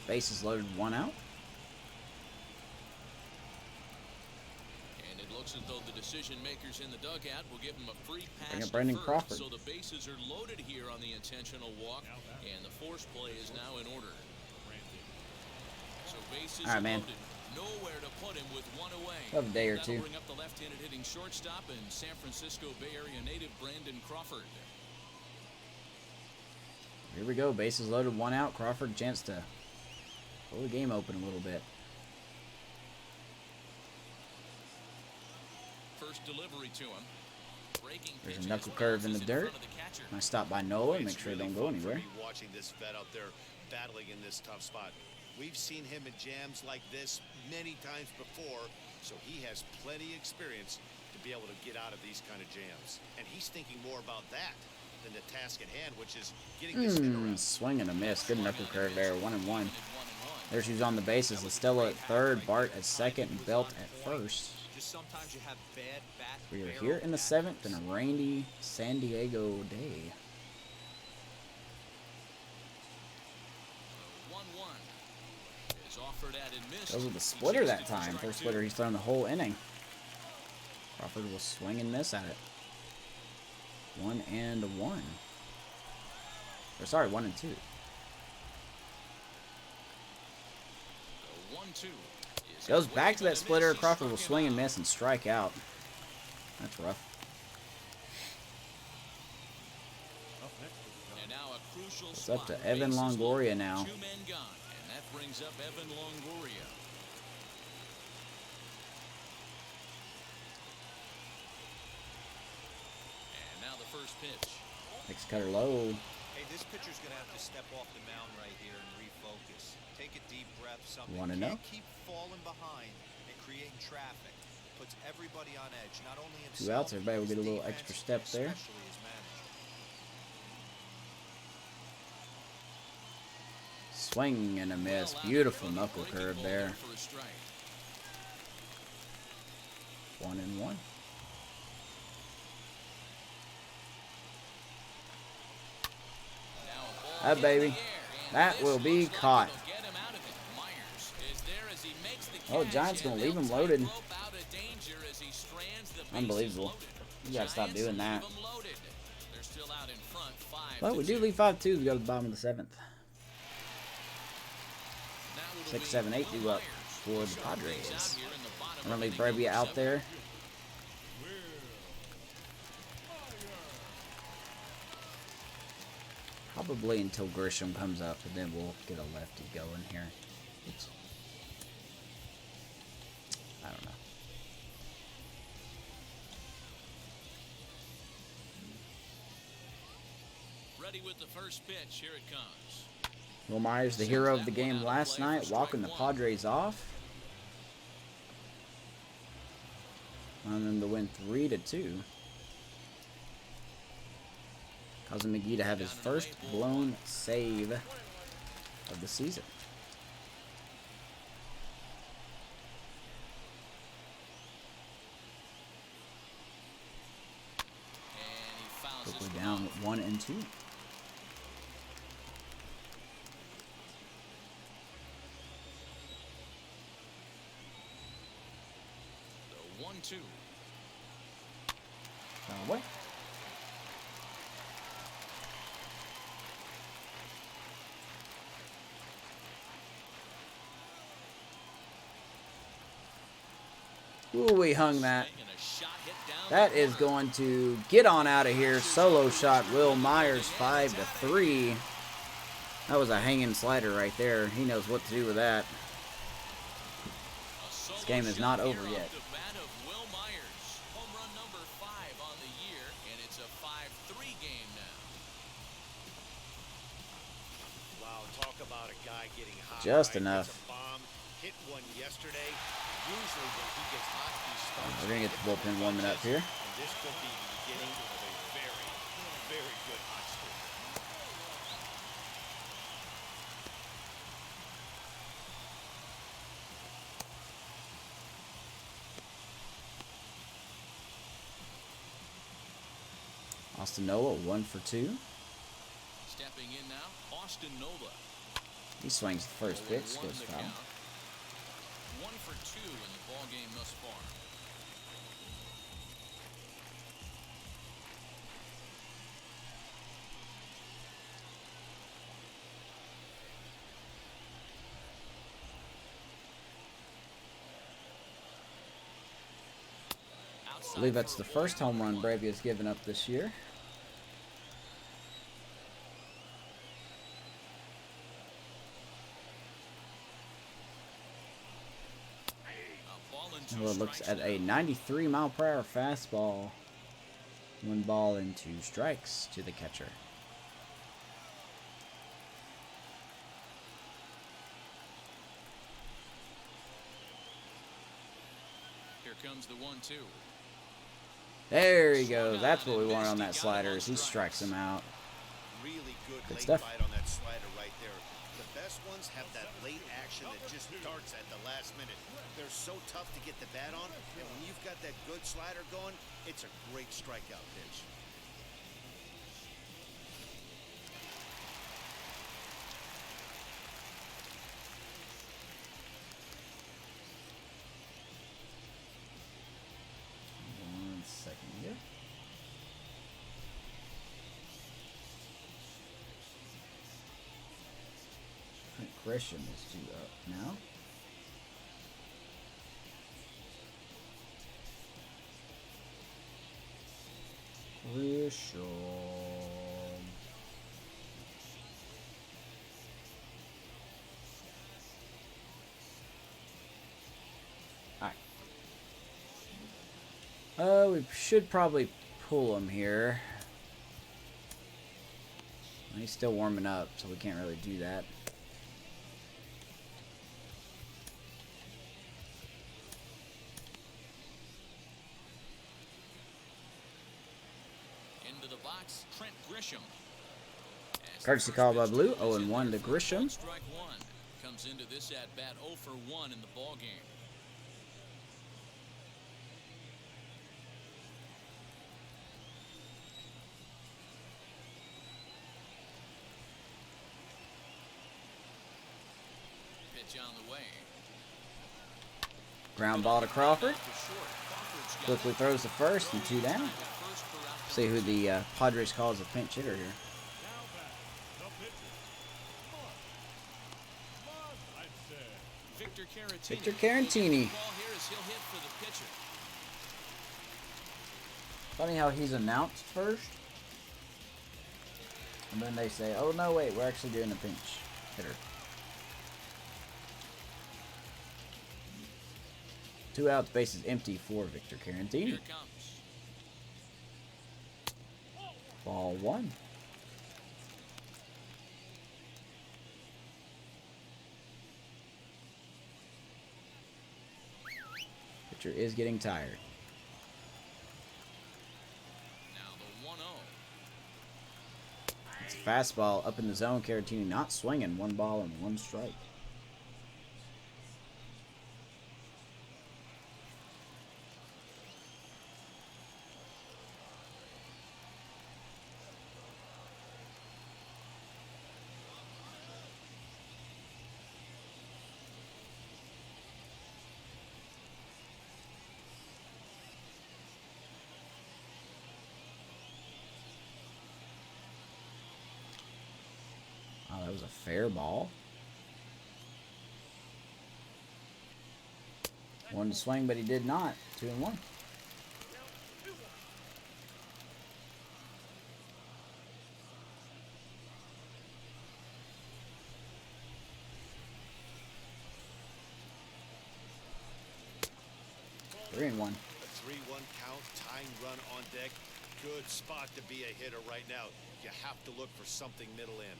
Bases loaded, 1 out. And it looks as though the decision makers in the dugout will give him a free pass. Bring up Brandon Crawford. So the bases are loaded here on the intentional walk, and the force play is now in order. So bases all right, man. loaded. Nowhere to put him with 1 away. Have a day or two. That'll bring up the left-handed hitting shortstop and San Francisco Bay Area native Brandon Crawford. Here we go. Bases loaded, 1 out. Crawford, chance to pull the game open a little bit. First delivery to him. There's a knuckle curve in the dirt. I stop by Nola and make sure it don't go anywhere. Watching this vet out there battling in this tough spot. We've seen him in jams like this many times before, so he has plenty of experience to be able to get out of these kind of jams. And he's thinking more about that than the task at hand, which is getting this hit around. Swing and a miss. Good knuckle curve there. 1-1. There's who's on the bases. LaStella at third, Bart at second, and Belt at first. Sometimes you have bad bat. We are here in the 7th in a rainy San Diego day. 1-1 is offered at and missed. Goes with the splitter that time. First splitter he's thrown the whole inning. Crawford will swing and miss at it. 1-1. Or sorry, 1-2. 1-2. Goes back to that splitter. Crawford will swing and miss and strike out. That's rough. And now a crucial It's up to spot. Evan Bases Longoria loaded, now. 2 men gone, and that brings up Evan Longoria. And now the first pitch. Next cutter low. Hey, this pitcher's going to have to step off the mound right here and refocus. Take a deep breath. Something. 1-0. Can't keep falling behind and creating traffic. Puts everybody on edge. Not only himself, 2 outs. Everybody will get a his little defense, extra step there. especially his manager. Swing and a miss. Beautiful knuckle curve there. 1-1. That baby. That will be caught. Oh, Giants gonna leave him loaded. Unbelievable. You gotta stop doing that. But we do leave 5-2 to go to the bottom of the 7th. 6, 7, 8 due up for the Padres. I'm gonna leave Brevia out there. Probably until Grisham comes up, and then we'll get a lefty going here. Oops. I don't know. Ready with the first pitch. Here it comes. Will Myers, the hero of the game last night, walking the Padres off. On them to win 3-2. Causing McGee to have his first blown save of the season. Quickly down 1-2. The 1-2. Away. Ooh, we hung that. That is going to get on out of here. Solo shot, Will Myers, 5-3. That was a hanging slider right there. He knows what to do with that. This game is not over yet. Wow, talk about a guy getting hot. Just right? enough. Hits a bomb, hit one yesterday. Usually when he gets hot, he starts. We're going to get the bullpen warming up here. And this could be the beginning of a very, very good hot streak. Austin Nola, 1 for 2. Stepping in now, Austin Nola. He swings the first pitch, goes foul. 1 for 2 in the ball game thus far. I believe that's the first home run Bravia's given up this year. Nola looks at a 93 mile per hour fastball. 1 ball and 2 strikes to the catcher. Here comes the 1-2. There he goes. That's what we want on that slider. Is he strikes him out. Really good late stuff. bite on that slider right there. The best ones have that late action that just darts at the last minute. They're so tough to get the bat on, and when you've got that good slider going, it's a great strikeout pitch. One second here. Grisham is due up now. Grisham. Alright. We should probably pull him here. He's still warming up, so we can't really do that. Into the box, Trent Grisham. Courtesy call by Blue, 0-1 to Grisham. Strike 1 comes into this at bat 0 for 1 in the ball game. Pitch on the way. Ground ball to Crawford. Quickly throws the first and 2 down. See who the Padres calls a pinch hitter here. Now back, the pitcher. Victor Caratini. Ball here as he'll hit for the pitcher. Funny how he's announced first. And then they say, oh no, wait, we're actually doing a pinch hitter. 2 outs, bases empty for Victor Caratini. Here it comes. Ball 1. Pitcher is getting tired. Now the 1-0. It's a fastball up in the zone. Caratini not swinging. 1 ball and 1 strike. Oh, that was a fair ball. 1 to swing, but he did not. 2-1. Three and 1. A 3-1 count, tying run on deck. Good spot to be a hitter right now. You have to look for something middle in.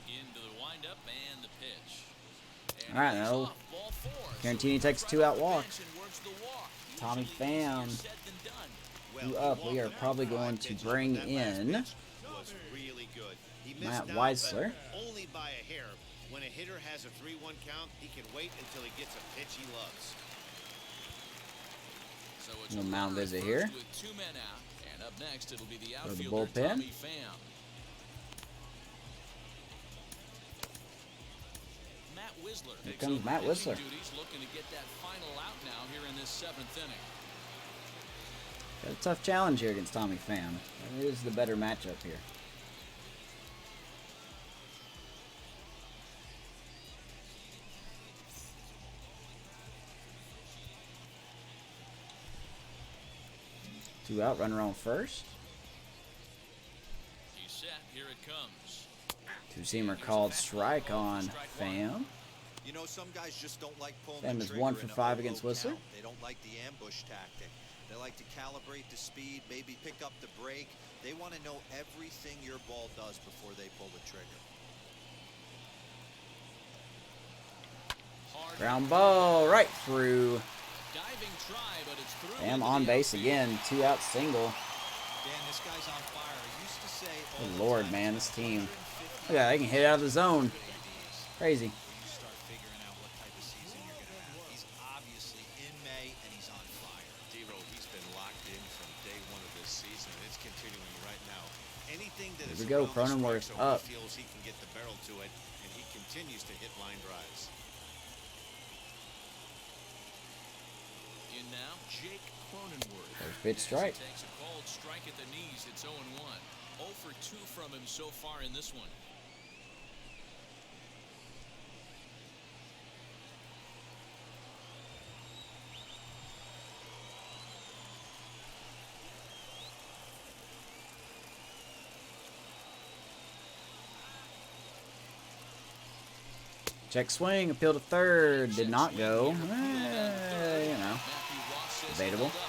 Into the windup and the pitch. And All right, he's now off, ball 4. Caratini takes a 2-out walk. And works the walk. Tommy Usually easier Pham. said than done. Two up. We are probably going to bring in Was really good. He Matt missed out, Weisler. but only by a hair. When a hitter has a 3-1 count, he can wait until he gets a pitch he loves. So it's Little a mound runner at visit first here. with 2 men out. And up next, it'll be the Go to the outfielder, bullpen. Tommy Pham. Matt Wisler Here takes comes over Matt pitching Wisler. duties, looking to get that final out now here in this 7th inning. Got a tough challenge here against Tommy Pham. It is the better matchup here. Two out, runner on first. He's set. Here it comes. Two-seamer called strike on Pham. You know, some guys just don't like pulling Pham the is trigger 1 for in a 5 low against Whistler. count. They don't like the ambush tactic. They like to calibrate the speed, maybe pick up the brake. They want to know everything your ball does before they pull the trigger. Hard Ground ball right through. diving try, but it's through. Pham into on the base outfield. again. 2-out single. Dan, this guy's on fire. I used to say all Good the Lord, time, man, this team. 150 Look at that, they can hit out of the zone. Crazy. when you start figuring out what type of season you're going to have. He's obviously in May, and he's on fire. D-Ro, he's been locked in from day 1 of this season, and it's continuing right now. Anything that Here is we go, around the Cronenworth strike zone, up. he feels he can get the barrel to it, and he continues to hit line drives. In now, Jake Cronenworth. First pitch strike. As he takes a called strike at the knees. It's 0-1. 0 for 2 from him so far in this one. Check swing, appeal to third. Did not go. You know, Matthew Ross says he debatable. held up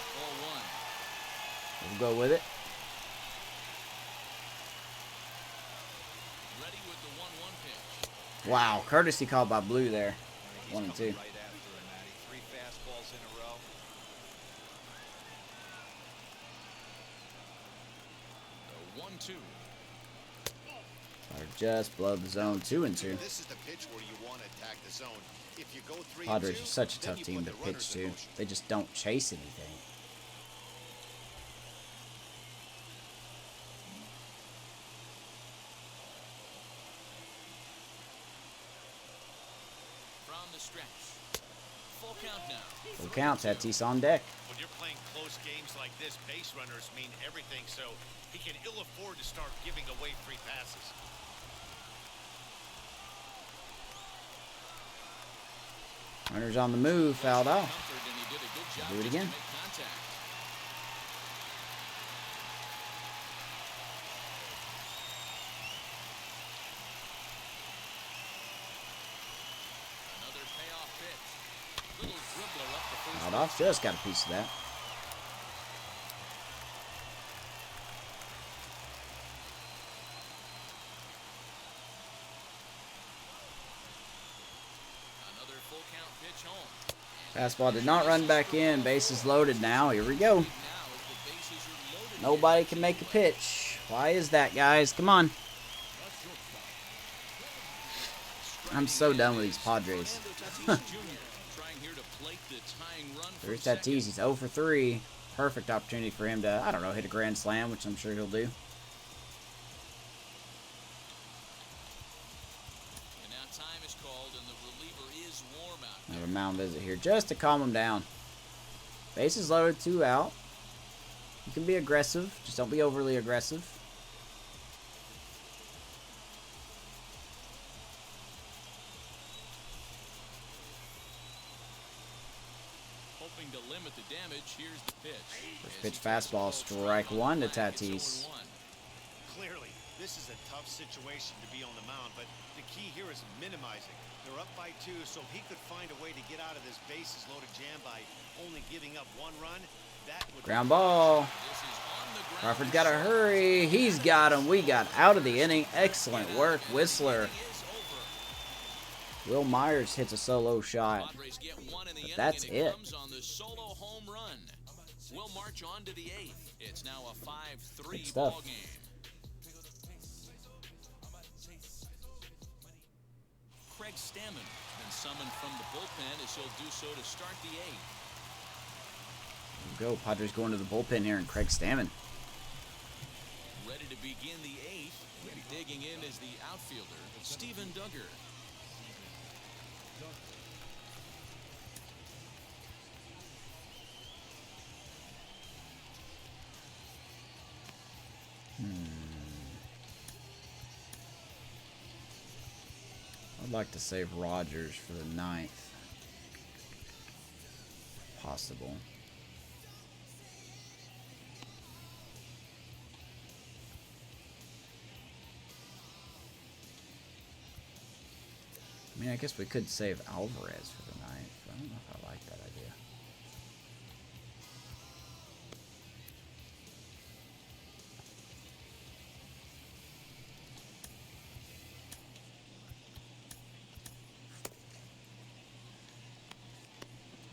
0-1. We'll go with it. Ready with the 1-1 pitch. Wow, courtesy call by Blue there. He's 1 and 2. coming right after him, Matty. 3 fastballs in a row. The 1-2. Or just below the zone. 2 and 2. This is the pitch where you want to attack the zone. If you go 3 Padres and 2, are such a then tough you team put to the pitch runners in to. motion. They just don't chase anything. the stretch. Full count now. Full count. Tatis on deck. When you're playing close games like this, base runners mean everything, so he can ill afford to start giving away free passes. Runner's on the move. Fouled off. Comfort, and he did a good job Do it just to again. make contact. Another payoff pitch. Little dribbler up the first Fouled off. Just got a piece of that. Another full count pitch home. Fastball did not run back in. Bases loaded now. Here we go. Now as the bases are loaded. Nobody can make a pitch. Why is that, guys? Come on. I'm so done with these Padres. Trying here to plate the tying run from There's second. Tatis. He's 0 for 3. Perfect opportunity for him to, I don't know, hit a grand slam, which I'm sure he'll do. And now time is called, and the reliever is warm out there. Have a mound visit here just to calm him down. Bases loaded, 2 out. You can be aggressive, just don't be overly aggressive. Hoping to limit the damage, here's the pitch. First pitch fastball, strike one to Tatis. Clearly, this is a tough situation to be on the mound, but the key here is minimizing. They're up by 2, so if he could find a way to get out of this bases loaded jam by only giving up 1 run, that would Ground ball. This is on the ground. Crawford's got to hurry. He's got him. We got out of the inning. Excellent work, Whistler. Is over. Will Myers hits a solo shot. Padres get 1 in the inning, that's and it. comes on the solo home run. We'll march on to the 8th. It's now a 5-3 Good stuff. ball game. Craig Stammen been summoned from the bullpen as he'll do so to start the 8th. Here we go. Padres going to the bullpen here, and Craig Stammen. Ready to begin the 8th. Digging in is the outfielder, Steven Duggar. I'd like to save Rogers for the 9th. Possible. I mean, I guess we could save Alvarez for the 9th. But I don't know if I like that idea.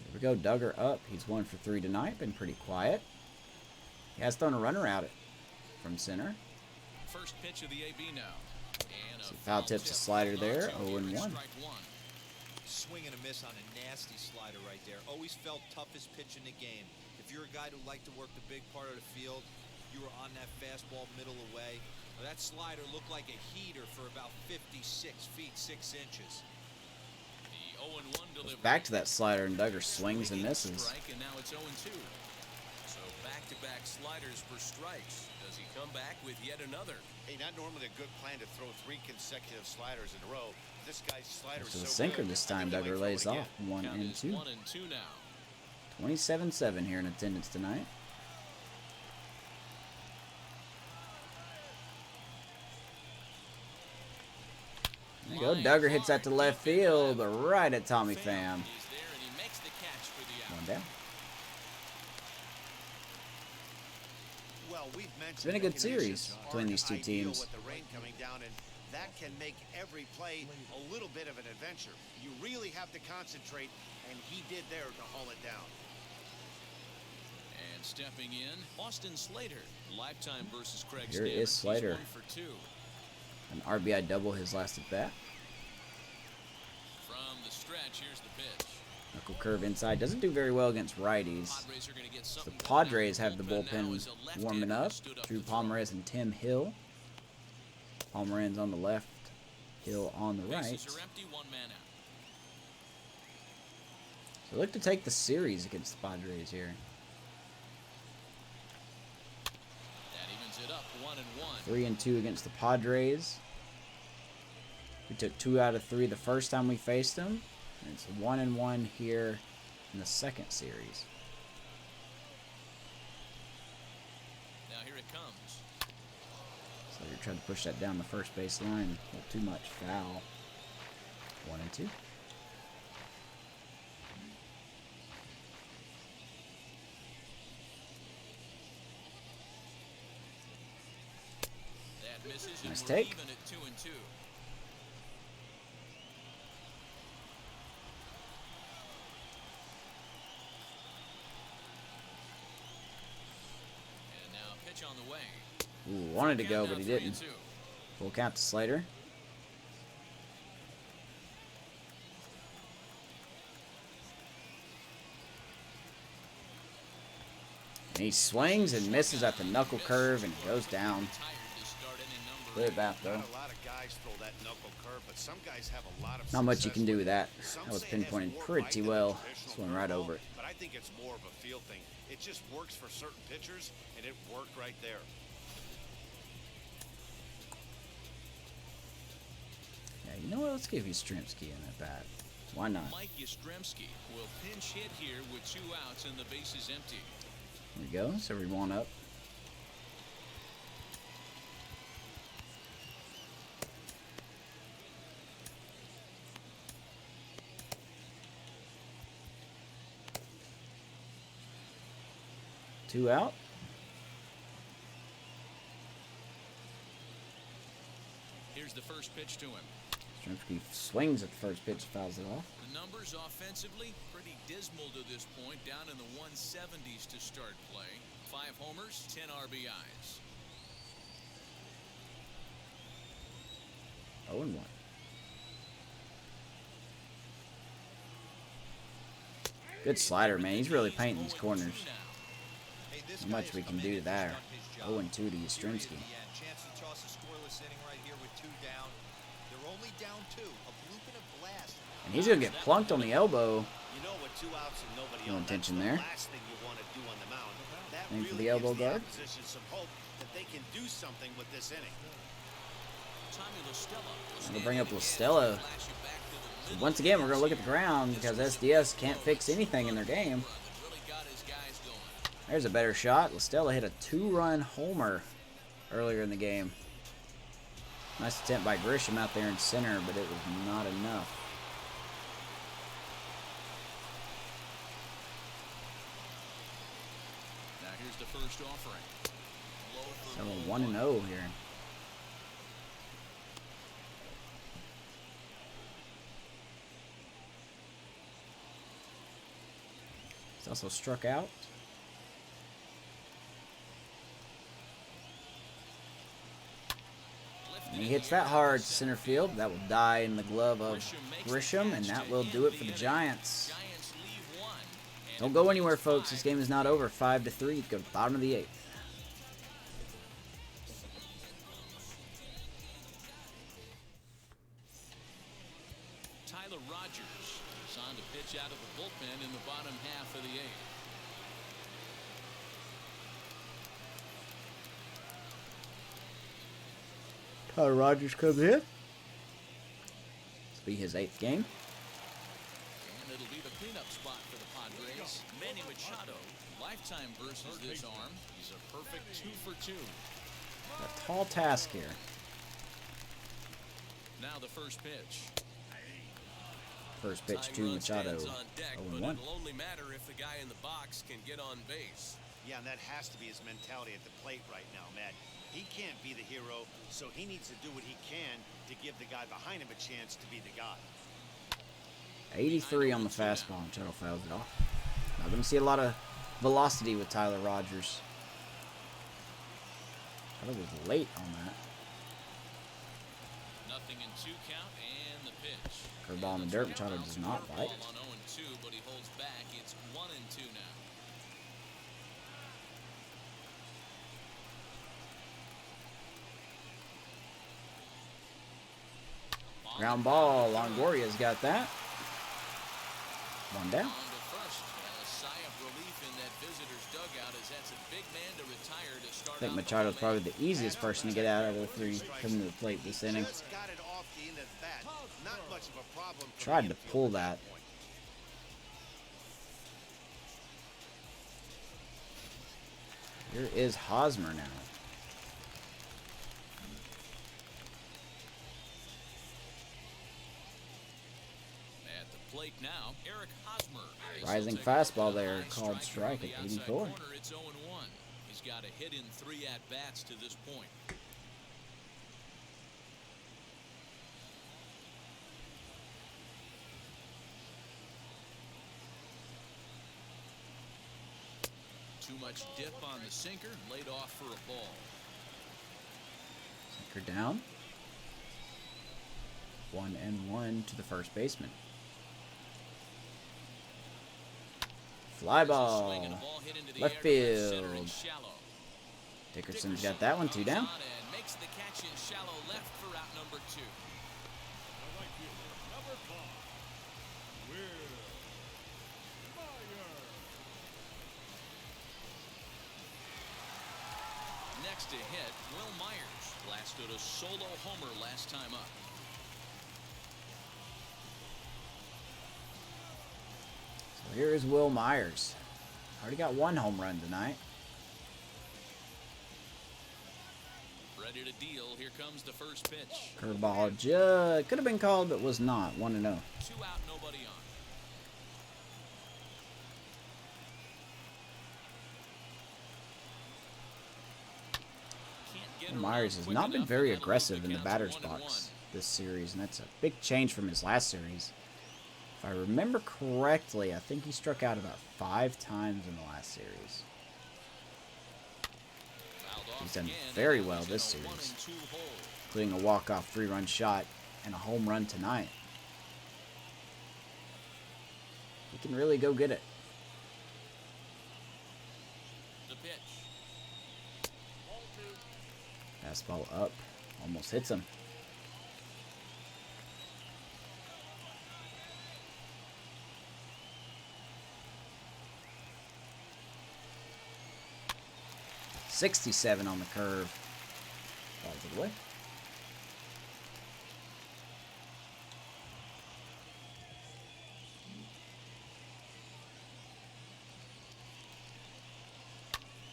There we go. Duggar up. He's 1 for 3 tonight. Been pretty quiet. He has thrown a runner out from center. First pitch of the AB now. And a Foul tips a slider there. 0-1. Strike 1. Swing and a miss on a nasty slider right there. Always felt toughest pitch in the game. If you're a guy who liked to work the big part of the field, you were on that fastball middle away. Well, that slider looked like a heater for about 56 feet 6 inches. The 0-1 delivery. Back to that slider, and Duggar swings and misses. Strike, and now it's 0-2. So back-to-back sliders for strikes. Does he come back with yet another? Hey, not normally a good plan to throw 3 consecutive sliders in a row. This guy's slider is To the so sinker good, this I time. think he might Duggar throw it lays again. off. 1 Count and is 2. 1-2 now. 27-7 here in attendance tonight. There you go. Duggar hits that to left field, right at Tommy Pham. He's there, and he makes the catch for the out. 1 down. Well, we've mentioned It's been a the good series conditions between aren't these two ideal teams. With the rain coming down, and that can make every play a little bit of an adventure. You really have to concentrate, and he did there to haul it down. And stepping in, Austin Slater. Lifetime versus Craig Here Stammen. is Slater. He's 1 for 2. An RBI double his last at bat. From the stretch, here's the pitch. Knuckle curve inside. Doesn't do very well against righties. Padres are going to get The something going Padres out have of the now bullpen as a left-hander warming up stood through to throw. Pomerantz and Tim Hill. Pomerantz on the left, Hill on the right. Bases are empty, 1 man out. So look to take the series against the Padres here. That evens it up 1-1. 3-2 against the Padres. We took 2 out of 3 the first time we faced them. And it's 1-1 here in the second series. Now here it comes. So you're trying to push that down the first base line. Not too much foul. 1-2. That misses, and Nice we're take. even at 2-2. And now a pitch on the way. Ooh, wanted to go, but he didn't. 3-2. Full count to Slater. And he swings and misses at the knuckle curve and goes down. Tired to start inning number Good 8. bat though. Not a lot of guys throw that knuckle curve, but some guys have a lot of Not much you success can do with that. Some That was say it has pinpointed more pretty bite than a well. traditional Just went right curveball, over it. But I think it's more of a feel thing. It just works for certain pitchers, and it worked right there. Yeah, you know what? Let's give Yastrzemski in that bat. Why not? Mike Yastrzemski will pinch hit here with 2 outs and the bases empty. There we go. So we one up. Two out. Here's the first pitch to him. Yastrzemski swings at the first pitch, fouls it off. The numbers offensively pretty dismal to this point, down in the 170s to start play. 5 homers, 10 RBIs. 0-1. Good slider, man. He's really painting these corners. Hey, this Not guy much has we come can do in and there. done his job. 0-2 to Period Yastrzemski. at the end. Chance to toss a scoreless inning right here with 2 down. They're only down 2. A bloop and a blast. And he's going to get plunked on the elbow. You know, with 2 outs and nobody No on, intention that's there. the last thing you want to do on the mound. That Aim for really the elbow gives guard. the opposition some hope that they can do something with this inning. We'll bring up Listella. So once again, we're going to look at the ground because SDS can't fix anything in their game. There's a better shot. Listella hit a 2-run homer earlier in the game. Nice attempt by Grisham out there in center, but it was not enough. Now here's the first offering. So we're 1-0 here. He's also struck out. And he hits that hard to center field. That will die in the glove of Grisham, and that will do it for the Giants. Giants leave 1. Don't go anywhere, folks. This game is not over. 5-3. Go to the bottom of the 8th. Tyler Rogers is on to pitch out of the bullpen in the bottom half of the 8th. Tyler Rogers comes in. This will be his 8th game. And it'll be the cleanup spot for the Padres. Manny Machado, lifetime versus this arm. He's a perfect 2 for 2. A tall task here. Now the first pitch. First pitch to Machado. 0-1. It'll only matter if the guy in the box can get on base. Yeah, and that has to be his mentality at the plate right now, Matt. He can't be the hero, so he needs to do what he can to give the guy behind him a chance to be the guy. 83 on the fastball. Machado fouls it off. Not going to see a lot of velocity with Tyler Rogers. I was late on that. Nothing in 2 count and the pitch. Curveball in the dirt. Machado does not bite. On 0-2, but he holds back. It's 1-2 now. Ground ball. Longoria's got that. 1 down. On to dugout as that's a big man to retire to start I think out the Machado's ball probably game. the easiest person to get out of the three coming to the plate this inning. Just got it off the end of the bat. Not much of a problem. for Tried the to pull infield that. at point. Here is Hosmer now. At the plate now, Eric Hosmer. Rising He'll take fastball a there, high called striker strike on at the outside 84. corner. It's 0-1. He's got a hit in 3 at-bats to this point. Too much dip on the sinker, laid off for a ball. Sinker down. 1-1 to the first baseman. Fly ball. Swing and a ball hit into the Left air to left center field. and shallow. Dickerson's got that one, 2 down. On and makes the catch in shallow left for out number 2. The right fielder, number 5, Will Myers. Next to hit, Will Myers blasted a solo homer last time up. So here is Will Myers. Already got 1 home run tonight. Ready to deal. Here comes the first pitch. Curveball just could have been called, but was not. 1-0. 2 out, nobody on. Can't get Will around Myers has quick not been enough, very and that'll aggressive move in the count to batter's 1-1. box this series, and that's a big change from his last series. If I remember correctly, I think he struck out about 5 times in the last series. Fouled off He's done again, very and well he's this in a series, 1-2 hole. including a walk-off 3-run shot and a home run tonight. He can really go get it. The pitch. Fastball up, almost hits him. .67 on the curve. Flies it away.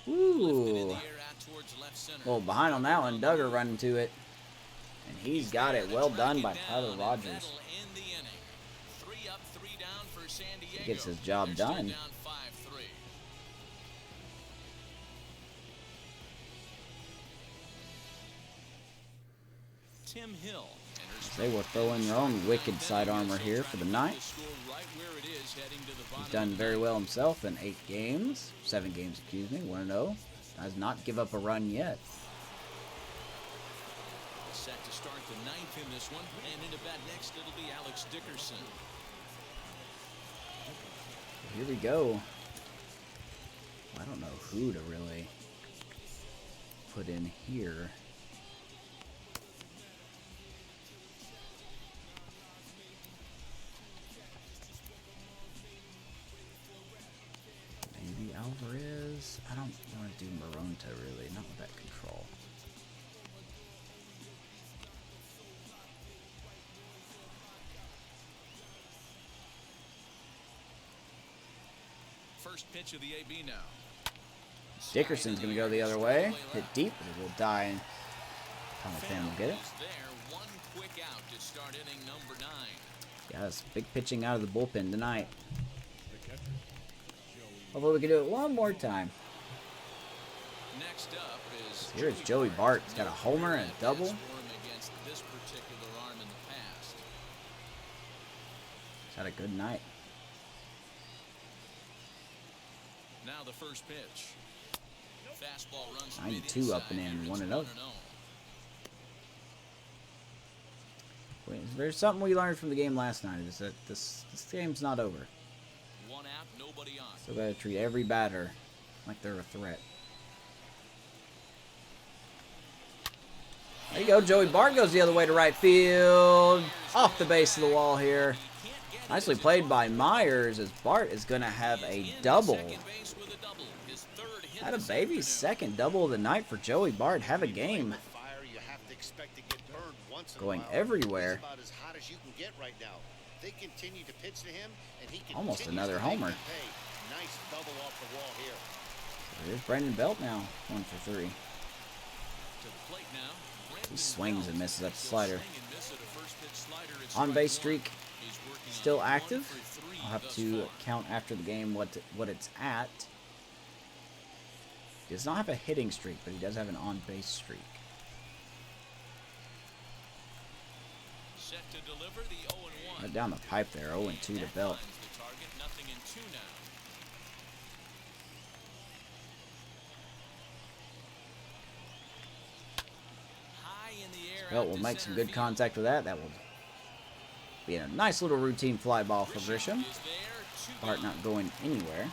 Lifted in Ooh. the air out towards left center. Well, behind on that one, Duggar running to it. And he's got it. Well done by Tyler Down, and Rogers. that'll end the inning. 3 up, 3 down for San Diego. He gets his job They're still done. down 5-3. Tim Hill enters They will throw in their own wicked sidearmer here for the night. right where it is, heading to the bottom He's done of the very ninth. well himself in 8 games. 7 games, excuse me. 1-0. Does not give up a run yet. Set to start the 9th in this one, and into bat next it'll be Alex Dickerson. Here we go. I don't know who to really put in here. Maybe Alvarez. I don't want to do Moronta really, not with that control. First pitch of the AB now. Dickerson's going to go the other way. Hit deep, but it will die. And Tommy Pham will get it. Is there. 1 quick out to start inning number 9. Yes, big pitching out of the bullpen tonight. The catcher, Although we can do it one more time. Next up is Here's Joey Bart. He's got a homer and a double. For him against this particular arm in the past. He's had a good night. Now the first pitch. Fastball runs 92 up and in, 1-0. Wait, there's something we learned from the game last night, is that this game's not over. 1 out, nobody on. So we gotta treat every batter like they're a threat. There you go, Joey Bart goes the other way to right field. Off the base of the wall here. Nicely played by Myers, as Bart is gonna have a double. Second base with a double. His 3rd Had a baby, second double of the night for Joey Bart. Have a game. Fire, you have to expect to get burned once in a Going while. everywhere. He's about as hot as you can get right now. They continue to pitch to him, and he Almost continues another to make homer. them pay. Nice double off the wall here. There's Brandon Belt now, 1 for 3. To the plate now. He swings and misses that slider. Swing and miss at a first pitch slider. It's On base strike streak one. He's working on still 1 active. for 3 I'll have thus to far. count after the game what it's at. He does not have a hitting streak, but he does have an on-base streak. Set to deliver the 0-1. Right down the pipe there, 0-2 to That Belt. finds the target, nothing in 2 now. High in the air. Belt out will to make some center good field. contact with that. That will be a nice little routine fly ball for Grisham. Is there, 2 Bart gone. not going anywhere.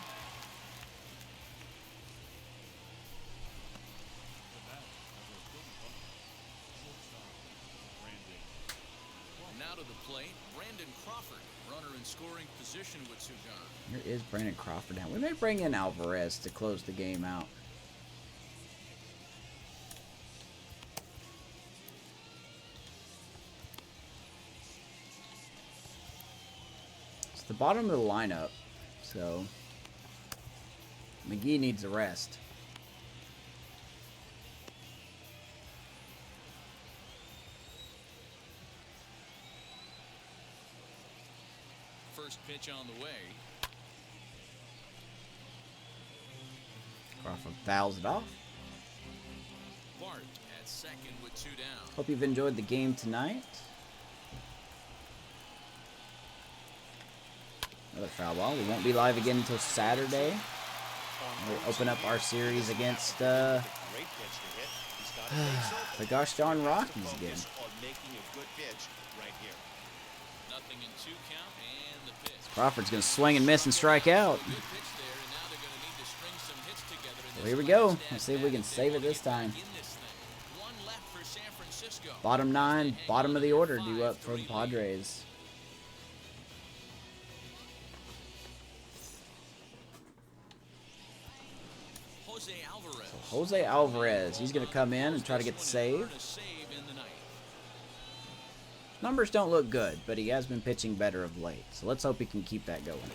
Now to the plate, Brandon Crawford, runner in scoring position with 2 gone. Here is Brandon Crawford now. We may bring in Alvarez to close the game out. It's the bottom of the lineup, so McGee needs a rest. First pitch on the way. Crawford fouls it off. Bart at second with 2 down. Hope you've enjoyed the game tonight. Another foul ball. We won't be live again until Saturday. We'll open up our series against Great pitch to hit. He's got a base open. the gosh darn Rockies Focus again. on making a good pitch right here. Nothing in 2 count and the pitch. Crawford's going to swing and miss and strike out. Good pitch there, and now they're going to need to string some hits together in Well, this here we go. last Let's see if we at-bat can if they save it wanna this get back time. in this thing. 1 left for San Francisco. Bottom 9, They hang bottom on of to the their order due up for the 5-3 lead. Padres. Jose Alvarez. Jose Alvarez, he's going to come in and try to get the save. Earn a save in the night. Numbers don't look good, but he has been pitching better of late. So let's hope he can keep that going. Now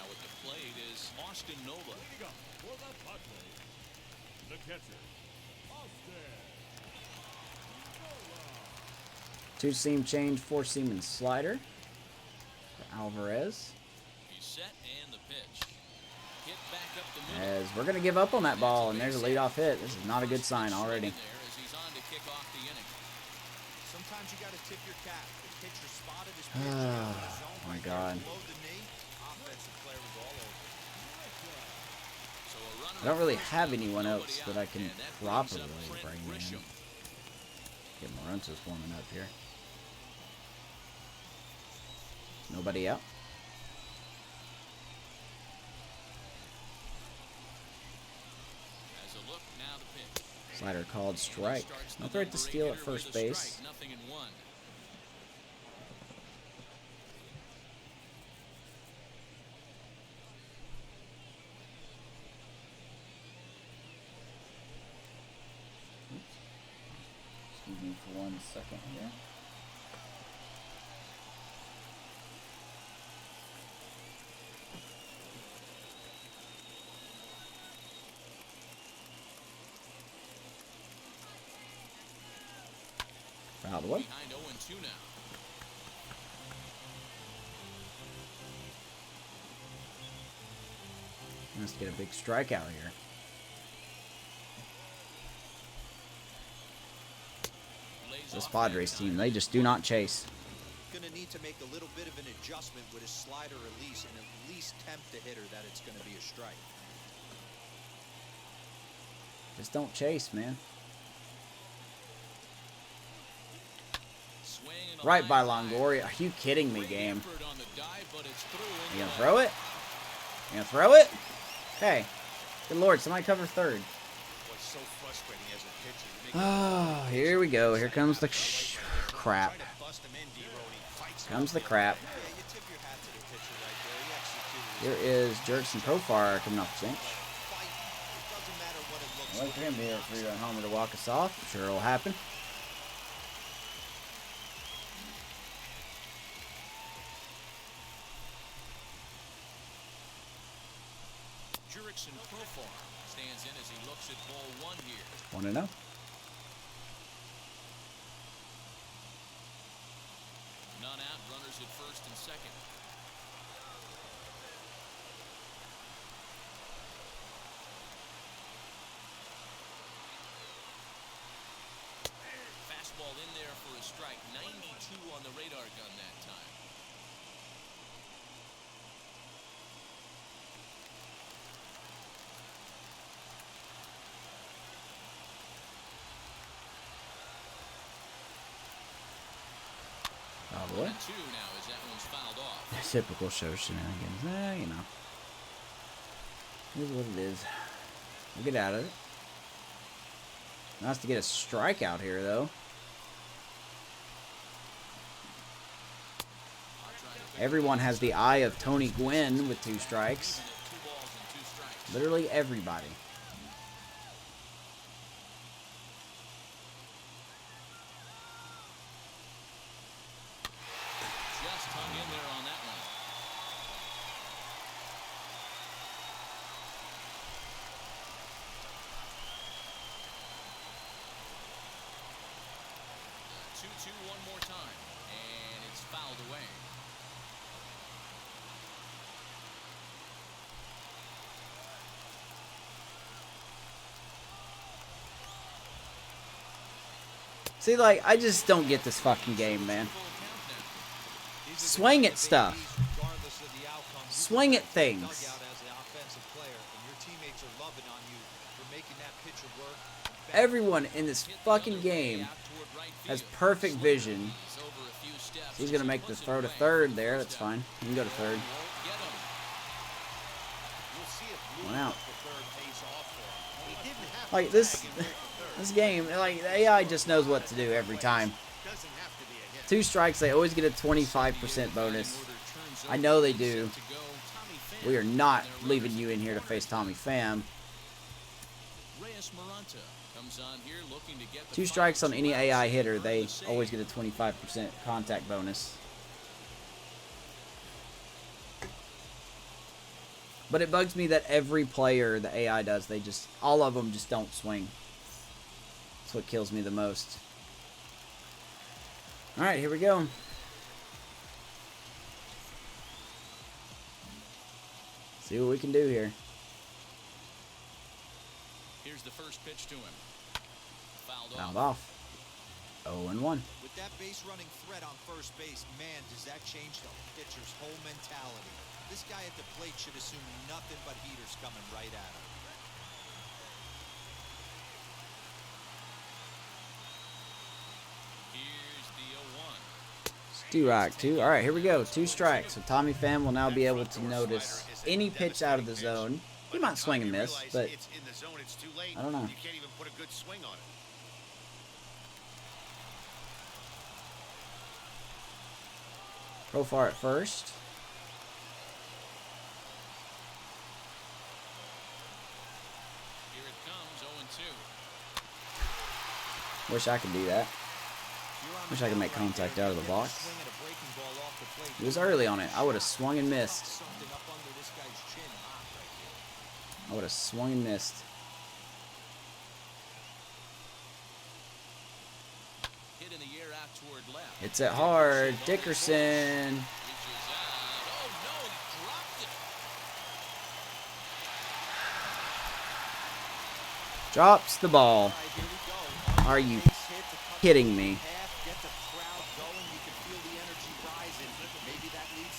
at the plate is Austin Nova. Leading up for the Padres, the catcher, Austin Nova. 2-seam change, 4-seam and slider for Alvarez. He's set and the pitch. Hit back up the middle. As we're going to give up on that ball, and there's a leadoff hit. This is not a good sign already. There as he's on to kick off the inning. Sometimes you got to tip your cap. The pitcher spotted his pitch. Oh my God. Below the knee, offensive player was all over. So a runner I don't really at first have with anyone nobody else out, that I can and that brings properly up Trent bring in. Grisham. Get Morentos warming up here. Nobody out. As a look, now the pitch. Slider called strike. Starts No the threat to number steal 8 at hitter with first a base. strike, nothing in 1. Excuse me for 1 second here. Fouled away. Behind 0-2 now. Let's get a big strikeout here. Lays This off Padres that team, time. they just do not chase. Going to need to make a little bit of an adjustment with his slider release and at least tempt the hitter that it's going to be a strike. Just don't chase, man. Swing and a Right by line drive. Longoria. Are you kidding me, Great game? effort on the dive, but it's through You and gonna out. throw it? You gonna throw it? Hey, good lord, somebody cover third. What's so frustrating as a pitcher? You make Oh, here we go. Here comes the crap. try to bust him in, D-Rody. Fights Comes the crap. Yeah, you tip your hat to the pitcher right there. He executed his Here is Jerkson Profar coming off the bench. Wait for him to hit a 3-run homer to walk us off. I'm sure it'll happen. Jurickson Profar stands in as he looks at ball 1 here. 1-0. None out, runners at first and second. Fastball in there for a strike. 92 on the radar gun that time. Oh boy. 2 now as that one's fouled off. Typical show shenanigans. You know. It is what it is. We'll get out of it. Nice to get a strikeout here, though. Everyone has the eye of Tony Gwynn with 2 strikes. 2 balls and 2 strikes. Literally everybody. Just hung in there on that one. The 2-2 one more time, and it's fouled away. See, like, I just don't get this fucking game, man. Swing at stuff. Swing at things. Everyone in this fucking game has perfect vision. He's going to make the throw to third there. That's fine. He can go to third. One out. Like, this game, like, the AI just knows what to do every time. 2 strikes, they always get a 25% bonus. I know they do. We are not leaving you in here to face Tommy Pham. 2 strikes on any AI hitter, they always get a 25% contact bonus. But it bugs me that every player the AI does, all of them just don't swing. That's what kills me the most. Alright, here we go. See what we can do here. Here's the first pitch to him. Fouled off. 0-1. With that base running threat on first base, man, does that change the pitcher's whole mentality. This guy at the plate should assume nothing but heaters coming right at him. Here's the 0-1. Strike 2. Alright, here we go. 2 strikes. So Tommy Pham will now be able to notice any pitch out of the zone. He might swing and miss, but I don't know. You can't even put a good swing on it. Profar at first. Here it comes, 0-2. Wish I could do that. Wish I could make contact out of the box. He was early on it. I would have swung and missed. I would have swung and missed. Hit in the air out toward left. Hits it hard. Dickerson. Reaches out. Oh no, he dropped it. Drops the ball. Are you kidding me?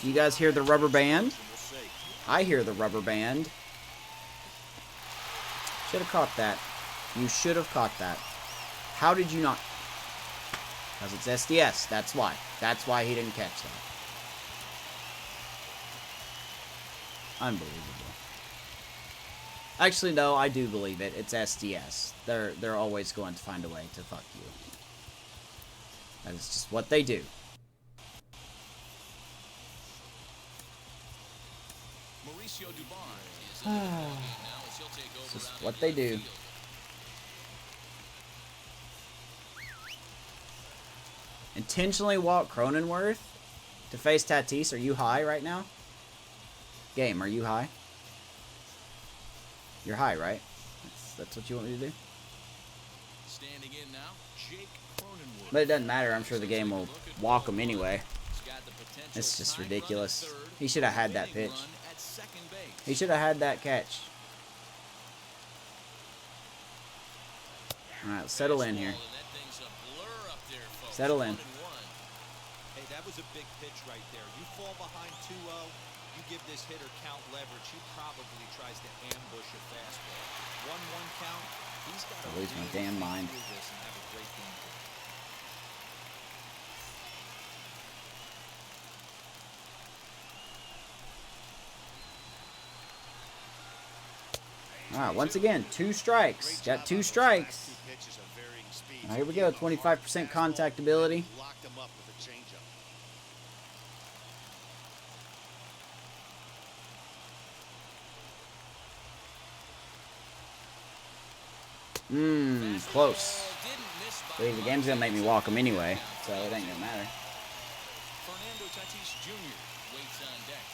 Do you guys hear the rubber band? I hear the rubber band. Should have caught that. You should have caught that. How did you not? Because it's SDS. That's why. That's why he didn't catch that. Unbelievable. Actually, no, I do believe it. It's SDS. They're always going to find a way to fuck you. That is just what they do. It's just what they do. Intentionally walk Cronenworth to face Tatis. Are you high right now? Game, are you high? You're high, right? That's what you want me to do? Standing in now, Jake Cronenworth. But it doesn't matter. I'm sure the game will walk him anyway. He's got the potential It's just tying run at ridiculous. third, He should have had that winning pitch. run at second base. He should have had that catch. Alright, settle in here. And that thing's a blur up there, folks. Settle in. 1-1. Hey, that was a big pitch right there. You fall behind 2-0, you give this hitter count leverage. He probably tries to ambush a fastball. 1-1 count. He's got to I lose my damn mind. through this and have a great game plan. Alright, once again, 2 strikes. Got 2 strikes. Now here we go, 25% contact ability. Locked him up with a changeup. Close. Didn't miss by The game's gonna make me walk him anyway, so it ain't gonna matter. Fernando Tatis Jr. waits on deck.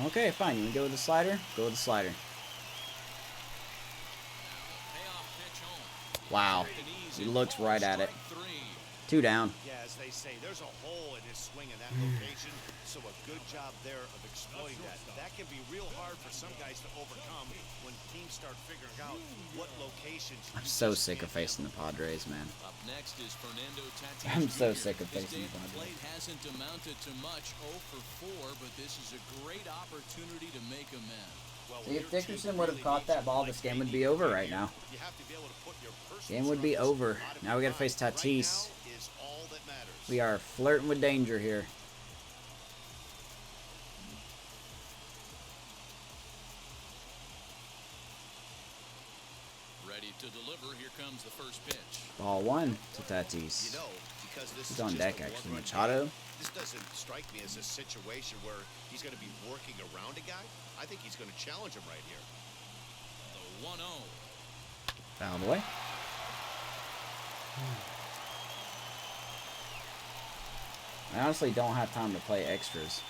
Okay, fine. You wanna go with the slider? Go with the slider. Payoff pitch home. Wow. He looks right at it. 2 down. Yeah, as they say, there's a hole in his swing in that location, so a good job there of exploiting that. That can be real hard for some guys to overcome when teams start figuring out what locations. I'm so sick of facing the Padres, man. Up next is Fernando Tatis I'm so Jr. sick of His facing day the at Padres. plate hasn't amounted to much, 0 for 4, but this is a great opportunity to make amends. See, if Dickerson would have caught that ball, this game would be over right now. You have to be able to put your personal Game would be struggles over. out of Now we your gotta face mind. Right Tatis. now is all that matters. We are flirting with danger here. Ready to deliver, here comes the first pitch. Ball 1 to Tatis. You know, because this He's is on just deck, a actually. one-run Machado. game, this doesn't strike me as a situation where he's going to be working around a guy. I think he's going to challenge him right here. The 1-0. Fouled away. I honestly don't have time to play extras.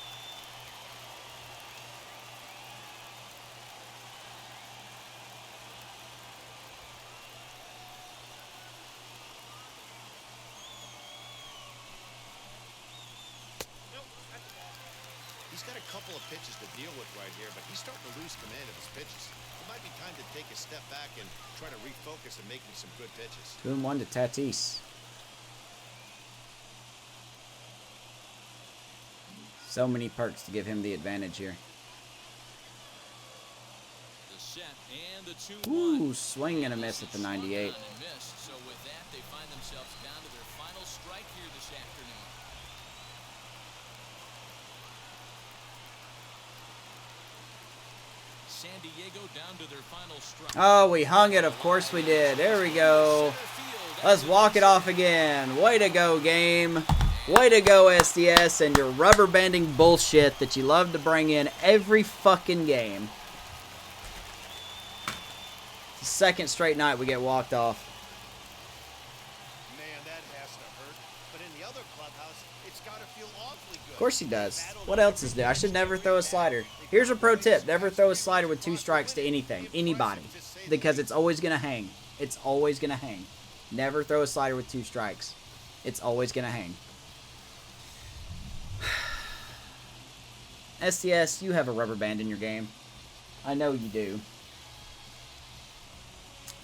He's got a couple of pitches to deal with right here, but he's starting to lose command of his pitches. It might be time to take a step back and try to refocus and making some good pitches. 2-1 to Tatis. So many perks to give him the advantage here. The set and the 2-1. Ooh, swing and a miss at the 98. Swung on and missed, so with that, they find themselves down to their final strike here this afternoon. San Diego down to their final strike. Oh, we hung it. Of course we did. There we go. Let's walk it off again. Way to go, game. Way to go, SDS, and your rubber banding bullshit that you love to bring in every fucking game. It's the second straight night we get walked off. Man, that has to hurt. But in the other clubhouse, it's got to feel awfully good. Of course he does. What else is there? I should never throw a slider. Here's a pro tip. Never throw a slider with 2 strikes to anything. Anybody. Because it's always going to hang. It's always going to hang. Never throw a slider with 2 strikes. It's always going to hang. SDS, you have a rubber band in your game. I know you do.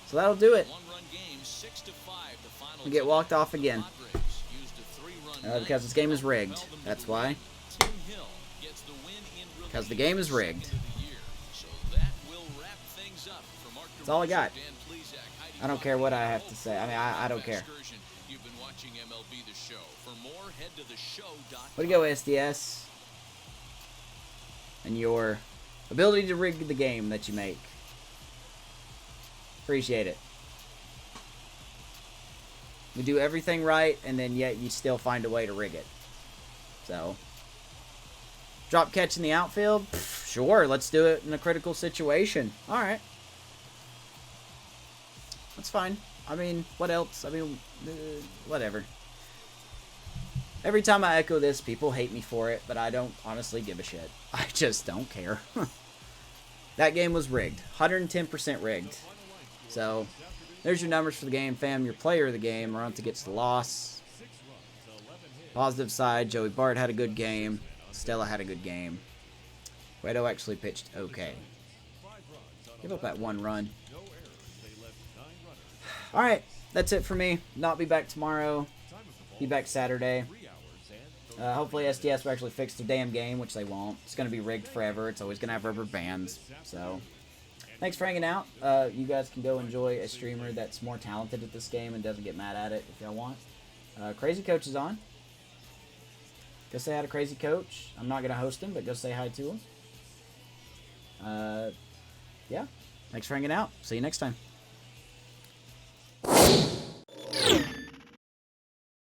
So that'll do it. One-run game, 6-5, the final. We get walked off again. Padres used a 3-run Because this game is rigged. That's why. Tim Hill gets the win in relief. Because the game is rigged. Second of the year. So that will wrap things up for Mark That's all I got. Dan Plesac, Heidi I don't care what I have to say. I mean, I don't care. Excursion. You've been watching MLB The Show. For more, head to theshow.com. Way to go, SDS. And your ability to rig the game that you make. Appreciate it. We do everything right, and then yet you still find a way to rig it. So, drop catch in the outfield? Pff, sure, let's do it in a critical situation. Alright. That's fine. I mean, what else? I mean, whatever. Every time I echo this, people hate me for it, but I don't honestly give a shit. I just don't care. That game was rigged. 110% rigged. So, there's your numbers for the game, fam. Your player of the game. Maranta gets the loss. Positive side, Joey Bart had a good game. Stella had a good game. Cueto actually pitched okay. Give up that 1 run. Alright, that's it for me. Not be back tomorrow. Be back Saturday. Hopefully SDS will actually fix the damn game, which they won't. It's going to be rigged forever. It's always going to have rubber bands. So, thanks for hanging out. You guys can go enjoy a streamer that's more talented at this game and doesn't get mad at it if y'all want. Crazy Coach is on. Go say hi to Crazy Coach. I'm not going to host him, but go say hi to him. Yeah. Thanks for hanging out. See you next time.